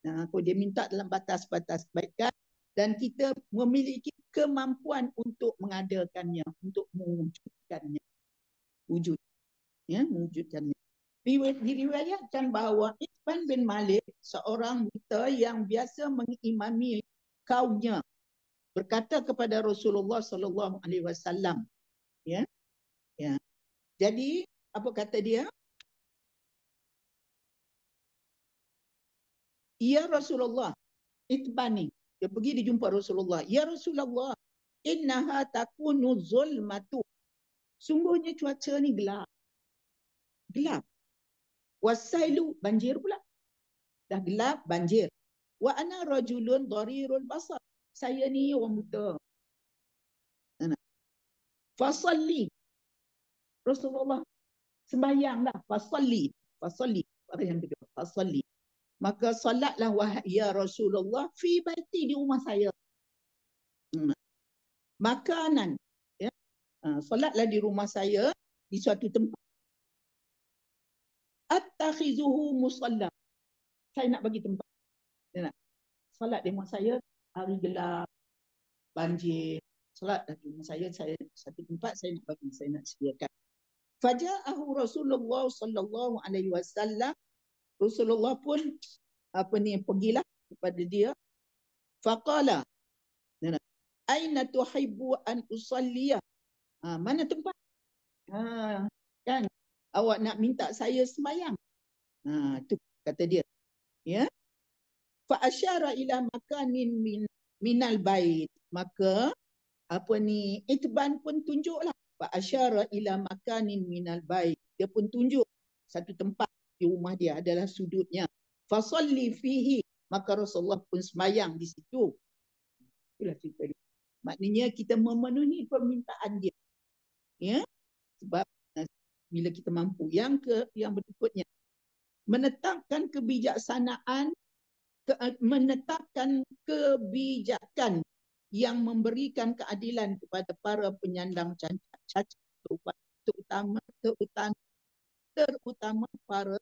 Kalau dia minta dalam batas-batas kebaikan dan kita memiliki kemampuan untuk mengadakannya, untuk mewujudkannya. Wujud. Ya, mewujudkannya. Diriwayatkan bahawa Itban bin Malik, seorang buta yang biasa mengimami kaumnya, berkata kepada Rasulullah sallallahu alaihi wasallam, ya. Ya. Jadi apa kata dia? Ya Rasulullah, Itbani, dia pergi dijumpa Rasulullah. Ya Rasulullah, innaha takunu zulmatu. Sungguhnya cuaca ni gelap. Gelap. Wasailu, banjir pula. Dah gelap, banjir. Wa ana rajulun dharirul basar. Saya ni orang buta. Fasalli. Rasulullah sembahyang dah. Fasalli. Orang yang kedua. Fasalli. Maka salatlah wahai ya Rasulullah fi baiti, di rumah saya. Makanan. Ya. Salatlah di rumah saya di suatu tempat. Attakhizuhu musalla. Saya nak bagi tempat. Salat di rumah saya, hari gelap, banjir. Salat di rumah saya satu tempat saya nak sediakan. Faja'ahu Rasulullah sallallahu alaihi wasallam. Rasulullah pun pergilah kepada dia. Faqala, aina tuhibbu an usalliya? Mana tempat? Kan awak nak minta saya sembahyang. Tu kata dia. Ya. Fa asyara ila makanin minal bait. Maka Itban pun tunjuklah. Fa asyara ila makanin minal bait. Dia pun tunjuk satu tempat di rumah dia adalah sudutnya. Fa salli fihi. Maka Rasulullah pun sembahyang di situ. Itulah cerita dia. Maknanya kita memenuhi permintaan dia. Ya. Sebab bila kita mampu. Yang berikutnya, menetapkan kebijaksanaan, menetapkan kebijakan yang memberikan keadilan kepada para penyandang cacat, terutama para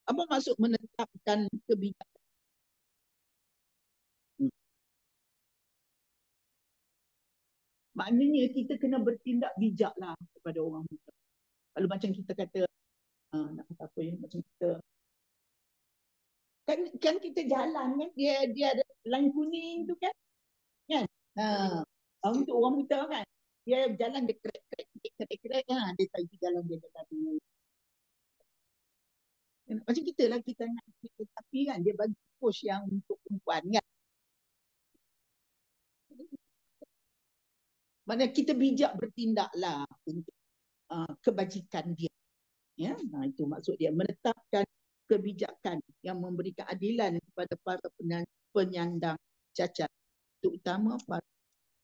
apa maksud menetapkan kebijakan? Maknanya kita kena bertindak bijaklah kepada orang buta. Kalau macam kita kata nak kata apa ya, macam kita kan kita jalan kan, dia ada line kuning tu kan, untuk orang buta kan, dia jalan dia kerek dia tak jalan dia tadi. Macam kita lah, kita nak tapi kan dia bagi push yang untuk perempuan kan. Maknanya kita bijak bertindaklah untuk kebajikan dia. Ya, itu maksud dia, menetapkan kebijakan yang memberi keadilan kepada para penyandang cacat, terutama para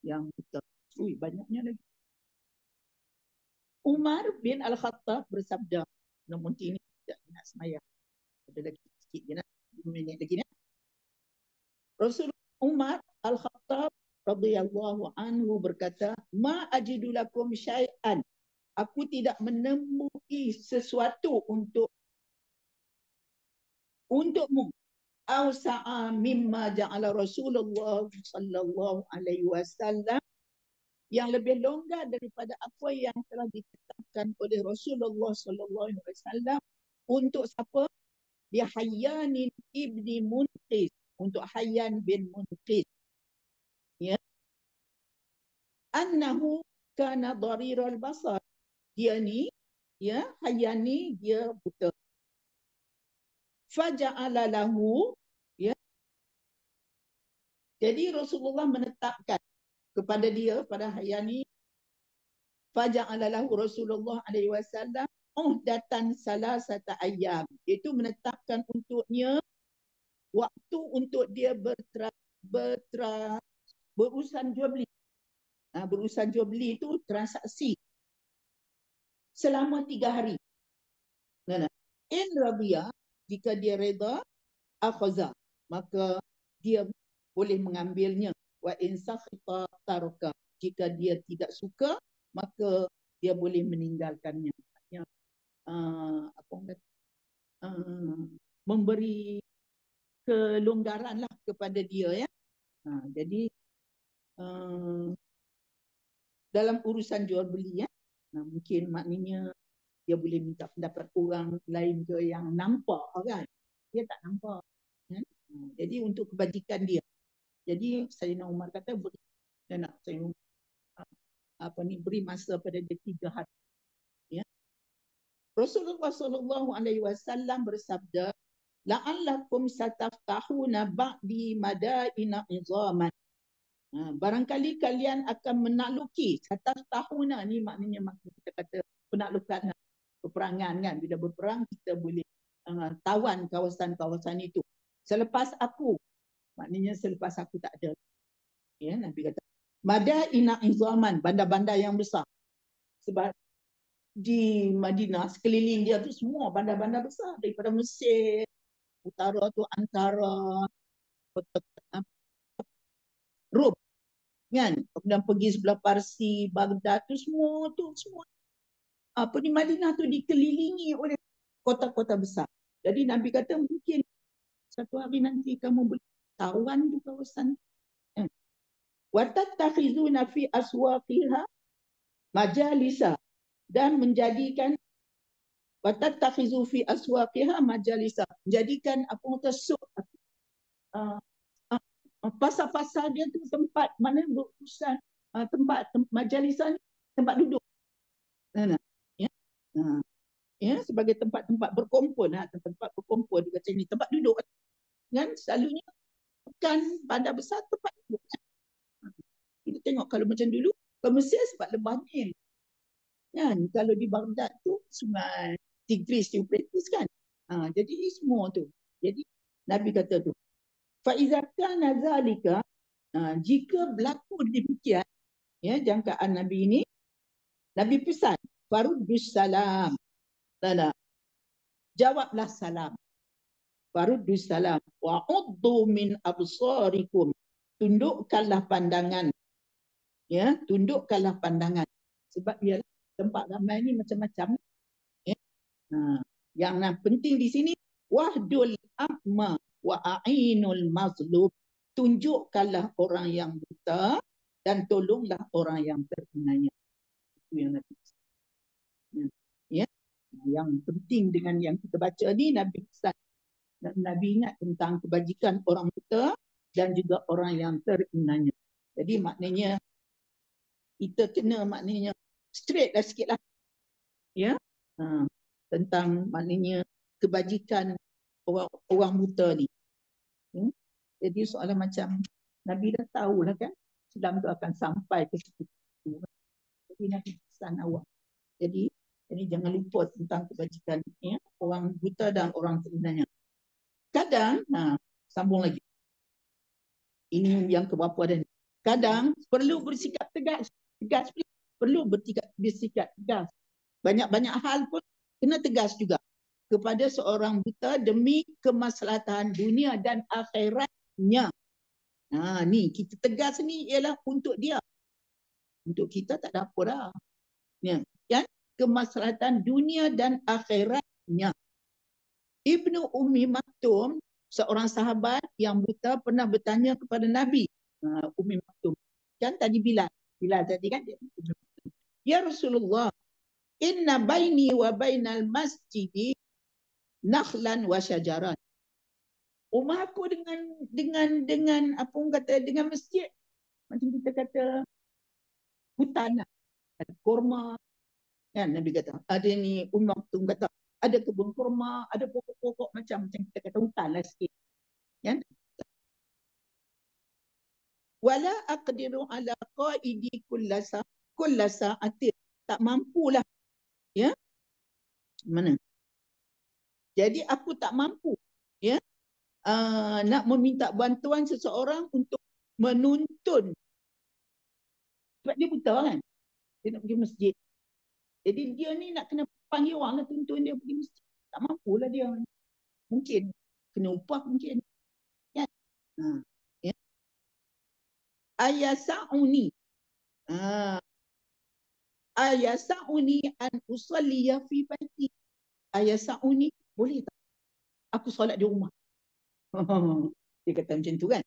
yang buta. Banyaknya lagi. Umar bin Al-Khattab bersabda, namun ini tidak nak semayang. Ada lagi sikit je nak, 2 minit lagi ni. Rasul Umar Al-Khattab radhiyallahu anhu berkata, ma ajidu lakum syai'an, aku tidak menemui sesuatu untukmu, awsa'a mimma ja'ala Rasulullah sallallahu alaihi wasallam, yang lebih longgar daripada apa yang telah ditetapkan oleh Rasulullah sallallahu alaihi wasallam untuk siapa? Dia Hayyan ibni Munqis, untuk Hayyan bin Munqis. Ya. Annahu kana dhariral basar. Dia ni, ya, Hayyan ni dia buta. Faja'ala lahu, ya. Jadi Rasulullah menetapkan kepada dia, pada Hayyan ni, faja'ala lahu Rasulullah alaihi wasallam uhdatan salasata ayyam, iaitu menetapkan untuknya waktu untuk dia berurusan jual beli. Berurusan jual beli itu transaksi selama 3 hari. In rabiya, jika dia reda, akhaza, maka dia boleh mengambilnya. Wa in sakhita taraka, jika dia tidak suka, maka dia boleh meninggalkannya. Memberi kelonggaran lah kepada dia, ya. Jadi dalam urusan jual beli, ya, mungkin maknanya dia boleh minta pendapat orang lain ke yang nampak kan, dia tak nampak, ya? Jadi untuk kebajikan dia. Jadi Sayyidina Umar kata dia nak beri masa pada dia 3 hari, ya. Rasulullah sallallahu alaihi wasallam bersabda, la'allakum sataftahuna ba'di madaina izaman. Barangkali kalian akan menakluki. Sataftahuna ni maknanya kita kata penaklukan, peperangan kan. Bila berperang kita boleh tawan kawasan-kawasan itu. Selepas aku, maknanya selepas aku tak ada. Ya, Nabi kata madaina izaman, bandar-bandar yang besar. Sebab di Madinah sekeliling dia tu semua bandar-bandar besar, daripada Mesir utara tu antara Rom kan, kemudian pergi sebelah Parsi, Baghdad tu semua di Madinah tu dikelilingi oleh kota-kota besar. Jadi Nabi kata mungkin satu hari nanti kamu boleh tawan di kawasan. Wa tattakhizuna fi aswaqiha majalisa, dan menjadikan watattakhizu fi aswaqiha majalisa, menjadikan apa kata pasar-pasar dia tu tempat mana berurusan, tempat majalisan, tempat duduk, ya, sebagai tempat-tempat berkumpul, tempat berkumpul dia kata ini tempat duduk kan, selalunya bukan bandar besar, tempat duduk kan. Kita tengok kalau macam dulu ke Mesir sebab lebah Nil kan, kalau di Baghdad tu sungai Tigris, Euphrates kan. Jadi semua tu. Jadi Nabi kata tu, fa iza kana zalika, jika berlaku demikian, ya, jangkaan Nabi ini, Nabi pesan, Faruddus salam. Lala. Jawablah salam. Faruddus salam. Wa'uddu min absarikum. Tundukkanlah pandangan. Ya, tundukkanlah pandangan. Sebab ialah tempat ramai ni macam-macam. Ya. Yang penting di sini, wahdul a'ma wa a'inul mazlum. Tunjukkanlah orang yang buta dan tolonglah orang yang terhinanya. Itu yang Nabi. Ya. Yang penting dengan yang kita baca ni, Nabi pesan. Nabi ingat tentang kebajikan orang buta dan juga orang yang terhinanya. Jadi maknanya kita kena maknanya straight lah sikit lah. Ya. Tentang maknanya kebajikan orang buta ni. Jadi soalan macam Nabi dah tahulah kan Islam tu akan sampai ke situ. Jadi Nabi pesan awak. Jadi jangan lupa tentang kebajikan ya, orang buta dan orang terhinanya. Kadang, sambung lagi. Ini yang keberapa dah ni. Kadang perlu bersikap tegas. Perlu bersikap tegas. Banyak-banyak hal pun kena tegas juga kepada seorang buta demi kemaslahatan dunia dan akhiratnya. Ni kita tegas ni ialah untuk dia. Untuk kita tak ada apa dah. Ya, kan? Kemaslahatan dunia dan akhiratnya. Ibnu Ummi Maktum, seorang sahabat yang buta, pernah bertanya kepada Nabi. Ummi Maktum. Kan tadi Bilal tadi kan dia. Ya Rasulullah, inna baini wa bainal masjidi nakhlan wa syajaran. Rumah aku dengan apa orang kata dengan masjid macam kita kata hutan lah. Ada kurma kan Nabi kata. Ada ni Umar tu kata ada kebun kurma, ada pokok-pokok macam kita kata hutan lah sikit. Kan? Wala aqdiru ala qaidi kullasa atir. Tak mampulah. Ya. Mana? Jadi aku tak mampu. Ya. Nak meminta bantuan seseorang untuk menuntun. Sebab dia buta kan. Dia nak pergi masjid. Jadi dia ni nak kena panggil orang lah tuntun dia pergi masjid. Tak mampulah dia. Mungkin. Kena upah mungkin. Ya. Ya. Ayasa'uni. Ayasa'uni an usalliya fi baiti. Ayasa'uni. Boleh tak? Aku solat di rumah. Dia kata macam tu kan.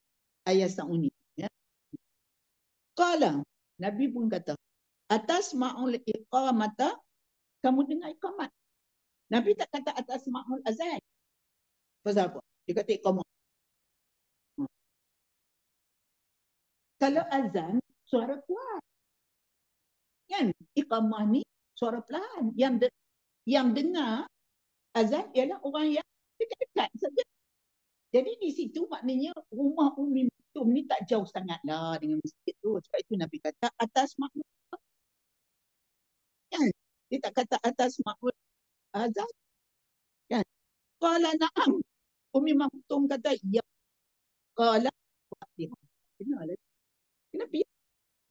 Ayasa'uni. Ya. Qala. Nabi pun kata. Atas ma'ul iqamata. Kamu dengar iqamat. Nabi tak kata atas ma'ul azan. Pasal apa? Dia kata iqamah. Kalau azan, suara kuat. Kan? Iqamah ni suara pelan. Yang dengar azan ialah orang yang dekat-dekat saja. Jadi di situ maknanya rumah Ummi Maktum ni tak jauh sangatlah dengan masjid tu. Sebab itu Nabi kata atas makmum. Kan? Dia tak kata atas makmum azan. Kan? Qala na'am. Ummi Maktum kata ya. Qala kenalah. Kenapa?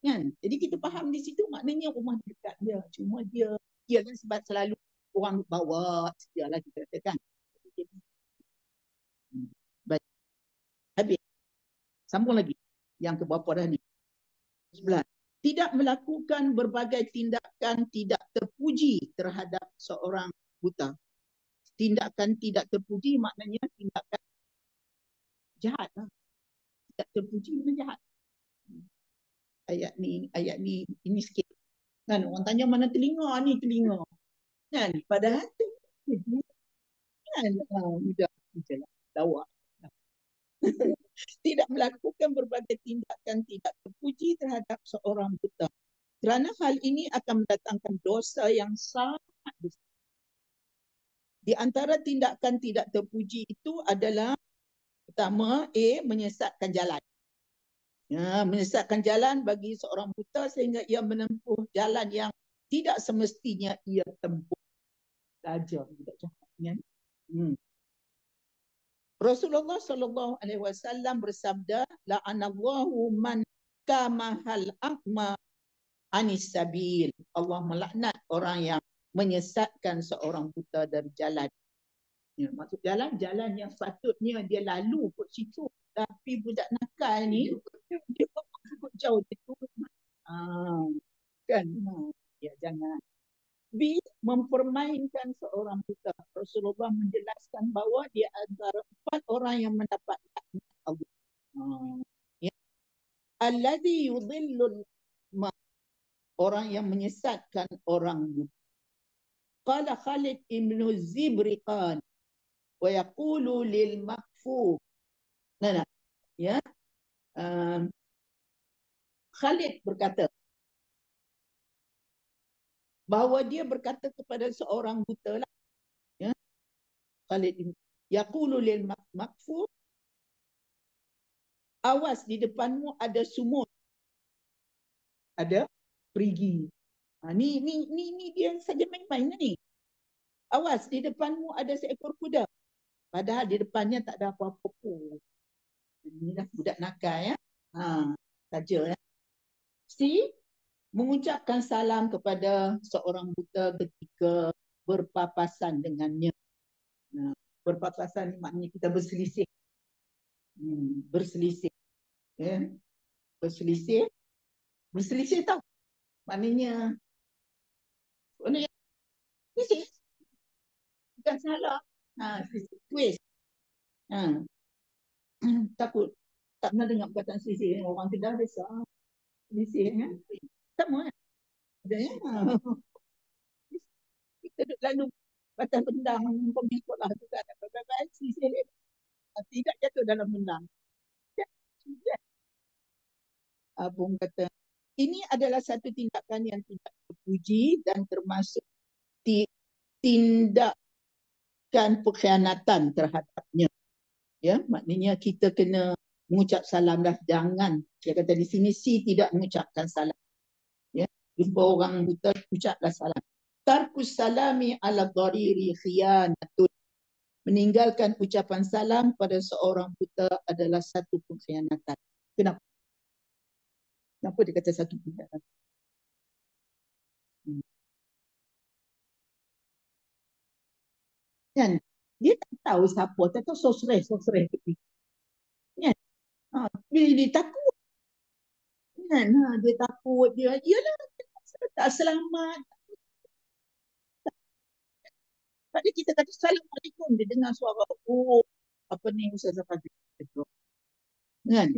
Kan? Jadi kita faham di situ maknanya rumah dekat dia. Cuma dia kan sebab selalu orang bawa sedialah kita katakan. Baik. Habis. Sambung lagi. Yang keberapa dah ni? 11. Tidak melakukan berbagai tindakan tidak terpuji terhadap seorang buta. Tindakan tidak terpuji maknanya tindakan jahat lah. Tidak terpuji maknanya jahat. Ayat ni ini sikit. Kan orang tanya mana telinga ni telinga. Kan padahal tu kan mudah macamlah lawak. Tidak melakukan berbagai tindakan tidak terpuji terhadap seorang buta. Kerana hal ini akan mendatangkan dosa yang sangat besar. Di antara tindakan tidak terpuji itu adalah pertama, menyesatkan jalan. Menyesatkan jalan bagi seorang buta sehingga ia menempuh jalan yang tidak semestinya ia tempuh. Belajar tidak jahat kan? Rasulullah sallallahu alaihi wasallam bersabda, la'anallahu man kamahal a'ma anis sabil. Allah melaknat orang yang menyesatkan seorang buta dari jalan. Ya, maksud jalan yang sepatutnya dia lalu ke situ, tapi budak nakal ni dia ikut jauh dia turun. Kan? Ya, jangan. B. Mempermainkan seorang buta. Rasulullah menjelaskan bahawa dia antara 4 orang yang mendapat laknat Allah. Ya. Alladhi yudhillul ma, orang yang menyesatkan orang buta. Qala Khalid ibn Zibriqan wa yaqulu lil makfuf. Nah, ya. Khalid berkata bahawa dia berkata kepada seorang buta lah, ya. Khalid yaqulu lil makfuf, awas di depanmu ada sumur, ada perigi. Ni dia saja main-main ni. Awas di depanmu ada seekor kuda. Padahal di depannya tak ada apa-apa pun. Ini dah budak nakal, ya. Saja, ya. C. Mengucapkan salam kepada seorang buta ketika berpapasan dengannya. Berpapasan maknanya kita berselisih. Berselisih. Ya. Berselisih tahu. Maknanya selisih. Bukan salah. Twist. Takut. Tak pernah dengar perkataan selisih. Orang Kedah biasa. Selisih, ya. Sama, kan? Ada, ya. Kita duduk lalu batas bendang pergi sekolah tu kan. Baik-baik selisih. Tidak jatuh dalam bendang. Abang kata, ini adalah satu tindakan yang tidak terpuji dan termasuk tindakan pengkhianatan terhadapnya. Ya, maknanya kita kena mengucap salam dah. Jangan, dia kata di sini si tidak mengucapkan salam. Ya, jumpa orang buta, ucaplah salam. Tarkus salami ala dhariri khiyanatun. Meninggalkan ucapan salam pada seorang buta adalah satu pengkhianatan. Kenapa? Kenapa dia kata satu pengkhianatan? Kan? Dia tak tahu siapa, tak tahu sosreh tepi. Kan? Bila dia takut. Kan? Dia takut, dia iyalah tak selamat. Tadi kita kata Assalamualaikum, dia dengar suara, apa ni Ustazah Fadil. Kan?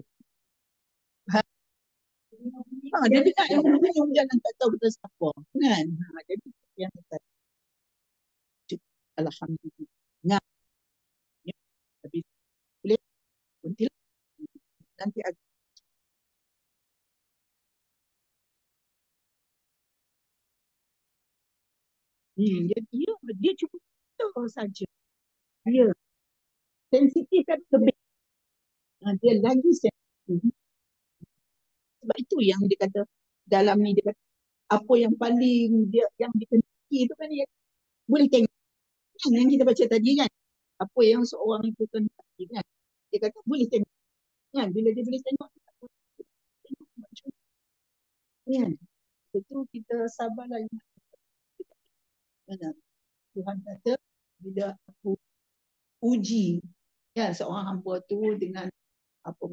Dia dengar yang hujung jangan tak tahu betul siapa. Kan? Jadi yang kata Alhamdulillah. Ngap. Ya. Tapi boleh berhentilah. Nanti ada. Dia cuma tahu saja. Dia sensitif kan lebih. Dia lagi sensitif. Sebab itu yang dia kata dalam ni, dia kata apa yang paling dia yang dikendaki itu kan dia boleh tengok kan, yang kita baca tadi kan, apa yang seorang itu kendaki kan, dia kata boleh tengok kan, bila dia boleh tengok dia tak boleh tengok macam kan. Itu kita sabarlah. Tuhan kata bila aku uji kan seorang hamba tu dengan apa,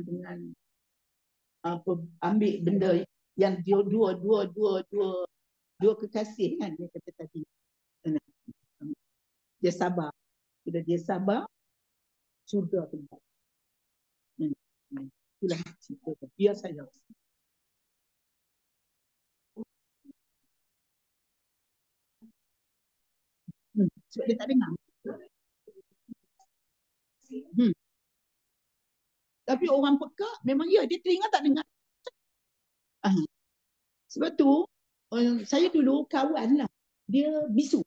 dengan apa, ambil benda yang dia dua kekasih kan, dia kata tadi dia sabar. Bila dia sabar, surga tempat. Itulah cerita tu. Biar saya. Sebab dia tak dengar. Tapi orang peka memang ya, dia telinga tak dengar. Sebab tu saya dulu kawan lah, dia bisu.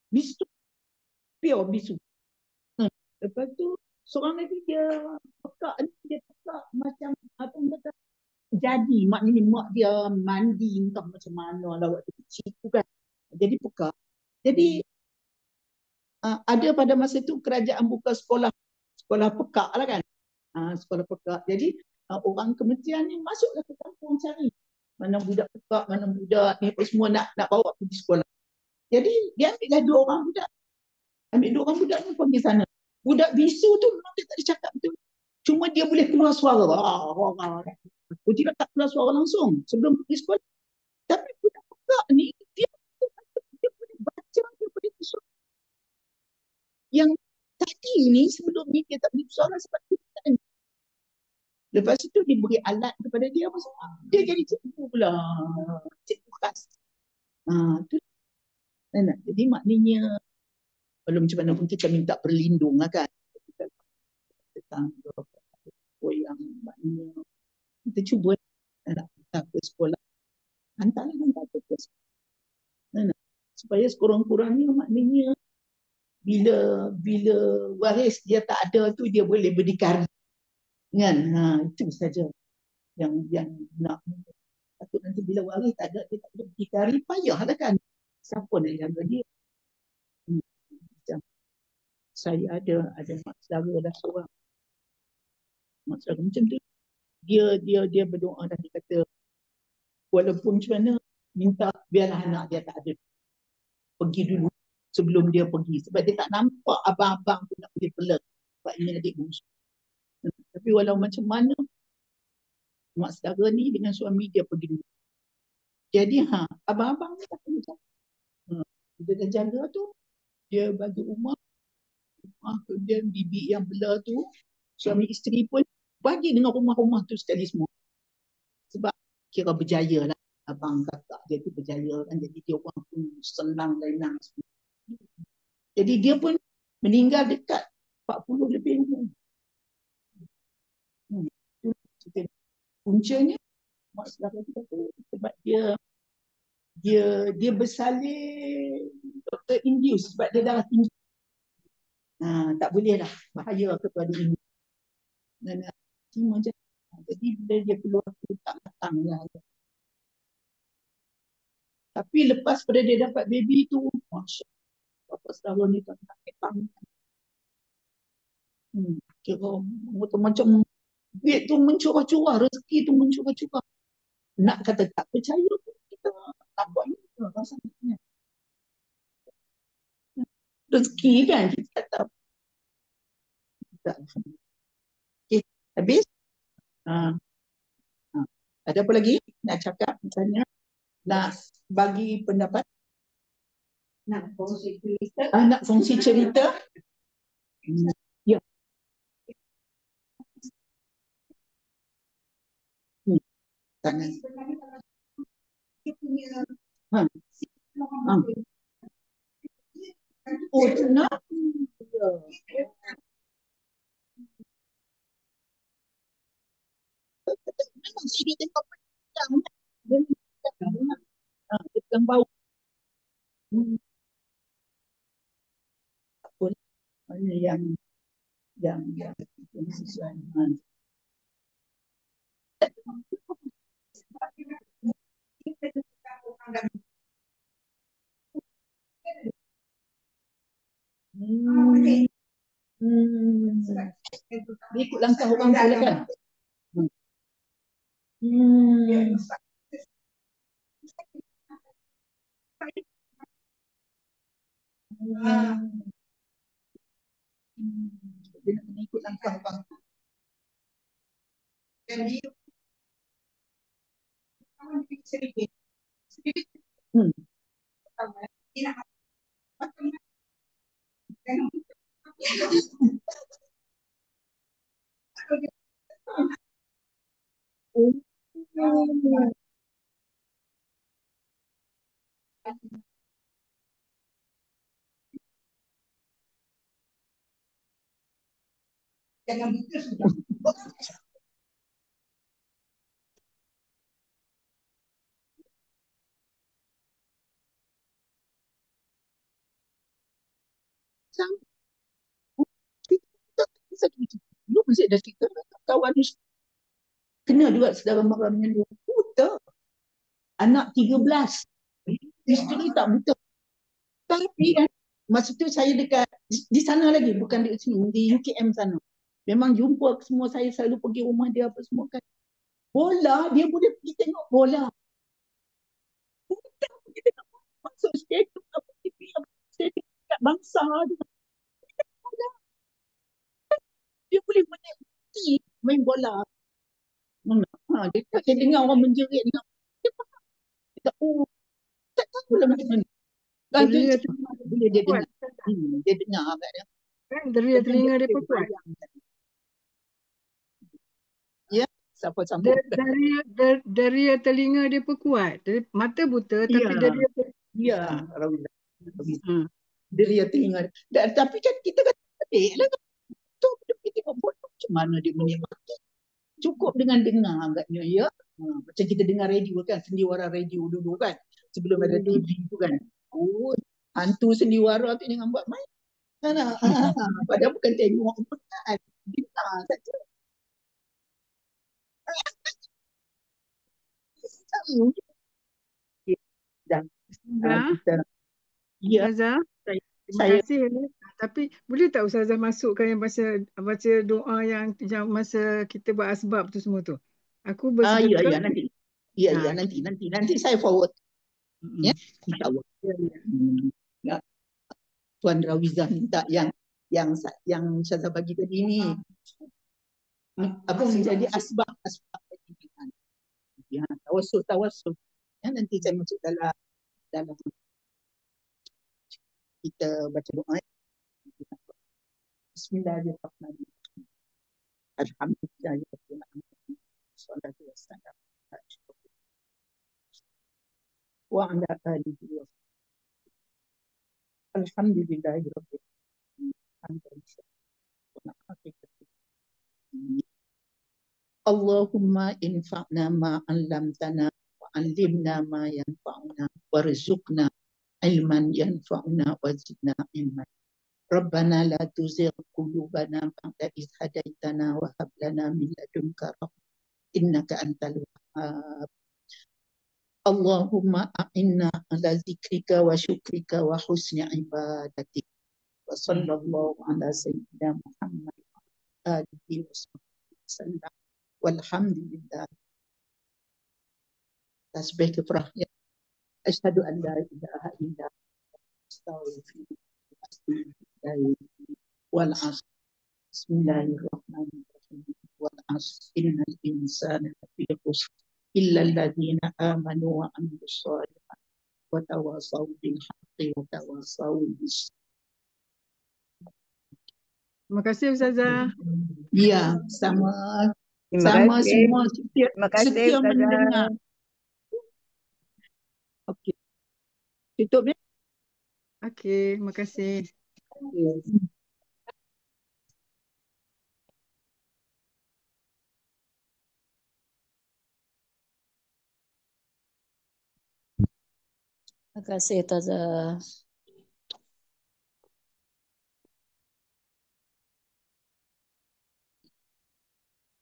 Bisu tu pure bisu. Lepas tu seorang lagi dia peka macam apa kata, jadi maknanya mak dia mandi entah macam mana lah waktu kecil tu kan. Jadi peka. Jadi ada pada masa tu kerajaan buka sekolah pekak lah kan. Sekolah pekak. Jadi orang kementerian ni masuklah ke kampung cari mana budak pekak, mana budak ni apa semua nak bawa pergi sekolah. Jadi dia ambillah 2 orang budak. Ambil 2 orang budak ni pergi sana. Budak bisu tu memang dia tak ada cakap betul. Cuma dia boleh keluar suara. Aku tidak tak keluar suara langsung sebelum pergi sekolah. Tapi budak pekak ni dia boleh baca, dia boleh suara. Yang tadi ni sebelum ni dia tak boleh suara sebab dia tak ada. Lepas itu diberi alat kepada dia apa semua. Dia jadi cikgu pula. Cikgu khas. Tu. Jadi maknanya kalau macam mana pun kita minta berlindung lah kan. Tentang yang maknanya kita cuba nak hantar ke sekolah. Hantar ke sekolah. Supaya sekurang-kurangnya maknanya bila waris dia tak ada tu dia boleh berdikari. Kan? Itu saja yang nak. Takut nanti bila waris tak ada, dia tak boleh berdikari, payahlah kan. Siapa nak jaga dia? Macam saya ada mak saudara dah seorang. Mak saudara macam tu. Dia berdoa dan dia kata, walaupun macam mana, minta biarlah anak dia tak ada. Pergi dulu sebelum dia pergi. Sebab dia tak nampak abang-abang tu nak pergi pelak. Sebab ini adik bungsu. Tapi walau macam mana, mak saudara ni dengan suami dia pergi dulu. Jadi abang-abang ni tak perlu jaga. Dia dah jaga tu, dia bagi rumah, kemudian bibi yang belah tu, suami isteri pun bagi dengan rumah-rumah tu sekali semua. Sebab kira berjaya lah. Abang kakak dia tu berjaya kan. Jadi dia orang pun senang lenang semua. Jadi dia pun meninggal dekat 40 lebih umur. Puncanya mak saudara tu kata sebab dia bersalin doktor induce sebab dia darah tinggi. Tak boleh lah, bahaya kepada ibu. Macam jadi bila dia keluar tu tak datang lah. Tapi lepas pada dia dapat baby tu, Masya Allah, bapa saudara ni tak nak petang. Kira macam duit tu mencurah-curah, rezeki tu mencurah-curah. Nak kata tak percaya pun kita tak buat ni. Rasanya rezeki kan kita kata. Okay, habis? Ada apa lagi nak cakap misalnya? Nak bagi pendapat? Nak fungsi cerita? Nak fungsi cerita? Ya. Tangan. Oh, tu nak? Memang sini tengok pedang. Dia pegang bau. Apa mana yang sesuai. Dia ikut langkah orang tu lah kan. Dia nak kena ikut langkah orang tu. Jadi sedikit. Jangan buka sudah. Lu masih ada cerita kawan ni kena juga saudara mara dengan dia buta, anak 13, isteri tak buta. Tapi kan masa tu saya dekat di sana lagi, bukan di sini, di UKM sana. Memang jumpa semua, saya selalu pergi rumah dia apa semua kan. Bola dia boleh pergi tengok bola. besar dengan bola. Dia boleh menikmati main bola. Dia dengar orang menjerit dengan dia faham. Dia tak, oh, tak tahu lah macam mana. Telinga Dia boleh dia kuat dengar. Dia dengar kat dia. kan, Kemudian telinga dia dia boleh pun kuat. bayangkan. Ya, siapa Dia, sambung? deria telinga dia pun kuat. Mata buta tapi Ya, deria ya, ha. Rawilah. Ha. Dia telinga. Tapi kan kita kan pelik lah. Tu dia tengok bola macam mana dia menikmati. Cukup dengan dengar agaknya ya. Macam kita dengar radio kan, sendiwara radio dulu kan. Sebelum ada TV tu kan. Oh, hantu sendiwara tu jangan buat main. Padahal bukan tengok pun kan. Dengar saja. Tahu. Dan kita, ya, Ustazah, terima saya kasih. Tapi boleh tak Ustazah masukkan yang baca doa yang masa kita buat asbab tu semua tu? Aku bersedekah. ya nanti. Ya, nanti saya forward ya. InsyaAllah. Ya, Tuan Rawizah minta yang Syazah bagi tadi ni apa menjadi asbab pendidikan. Ya, tawassul. Ya, nanti saya masuk dalam kita baca doa. Bismillahirrahmanirrahim. Alhamdulillahirabbil alamin. Wassalatu wassalamu ala asyrofil wa ala alihi wa alhamdulillahirabbil alamin. Allahumma infa'na ma 'allamtana wa 'allimna ma yanfa'una warzuqna ilman yanfa'una wa zidna ilman. Rabbana la tuzigh qulubana ba'da idh hadaitana wa hab lana min ladunka rahmah innaka antal wahhab. Allahumma a'inna ala zikrika wa syukrika wa husni ibadatik. Wa sallallahu ala sayyidina Muhammad wa alihi wa sallam. Walhamdulillah. Tasbih kifrah. Asyhadu an la ilaha illa astaghfirullah wal asr. Bismillahirrahmanirrahim. Wal asr innal insana lafi khusr illa alladhina amanu wa amilus shalihat wa tawasaw bil haqqi wa tawasaw bis sabr. Terima kasih Ustazah. Ya, sama Terima kasih. semua Terima kasih setia Ustazah. mendengar. Okey. Tutup ya. Okey, terima kasih. Terima kasih Ustazah.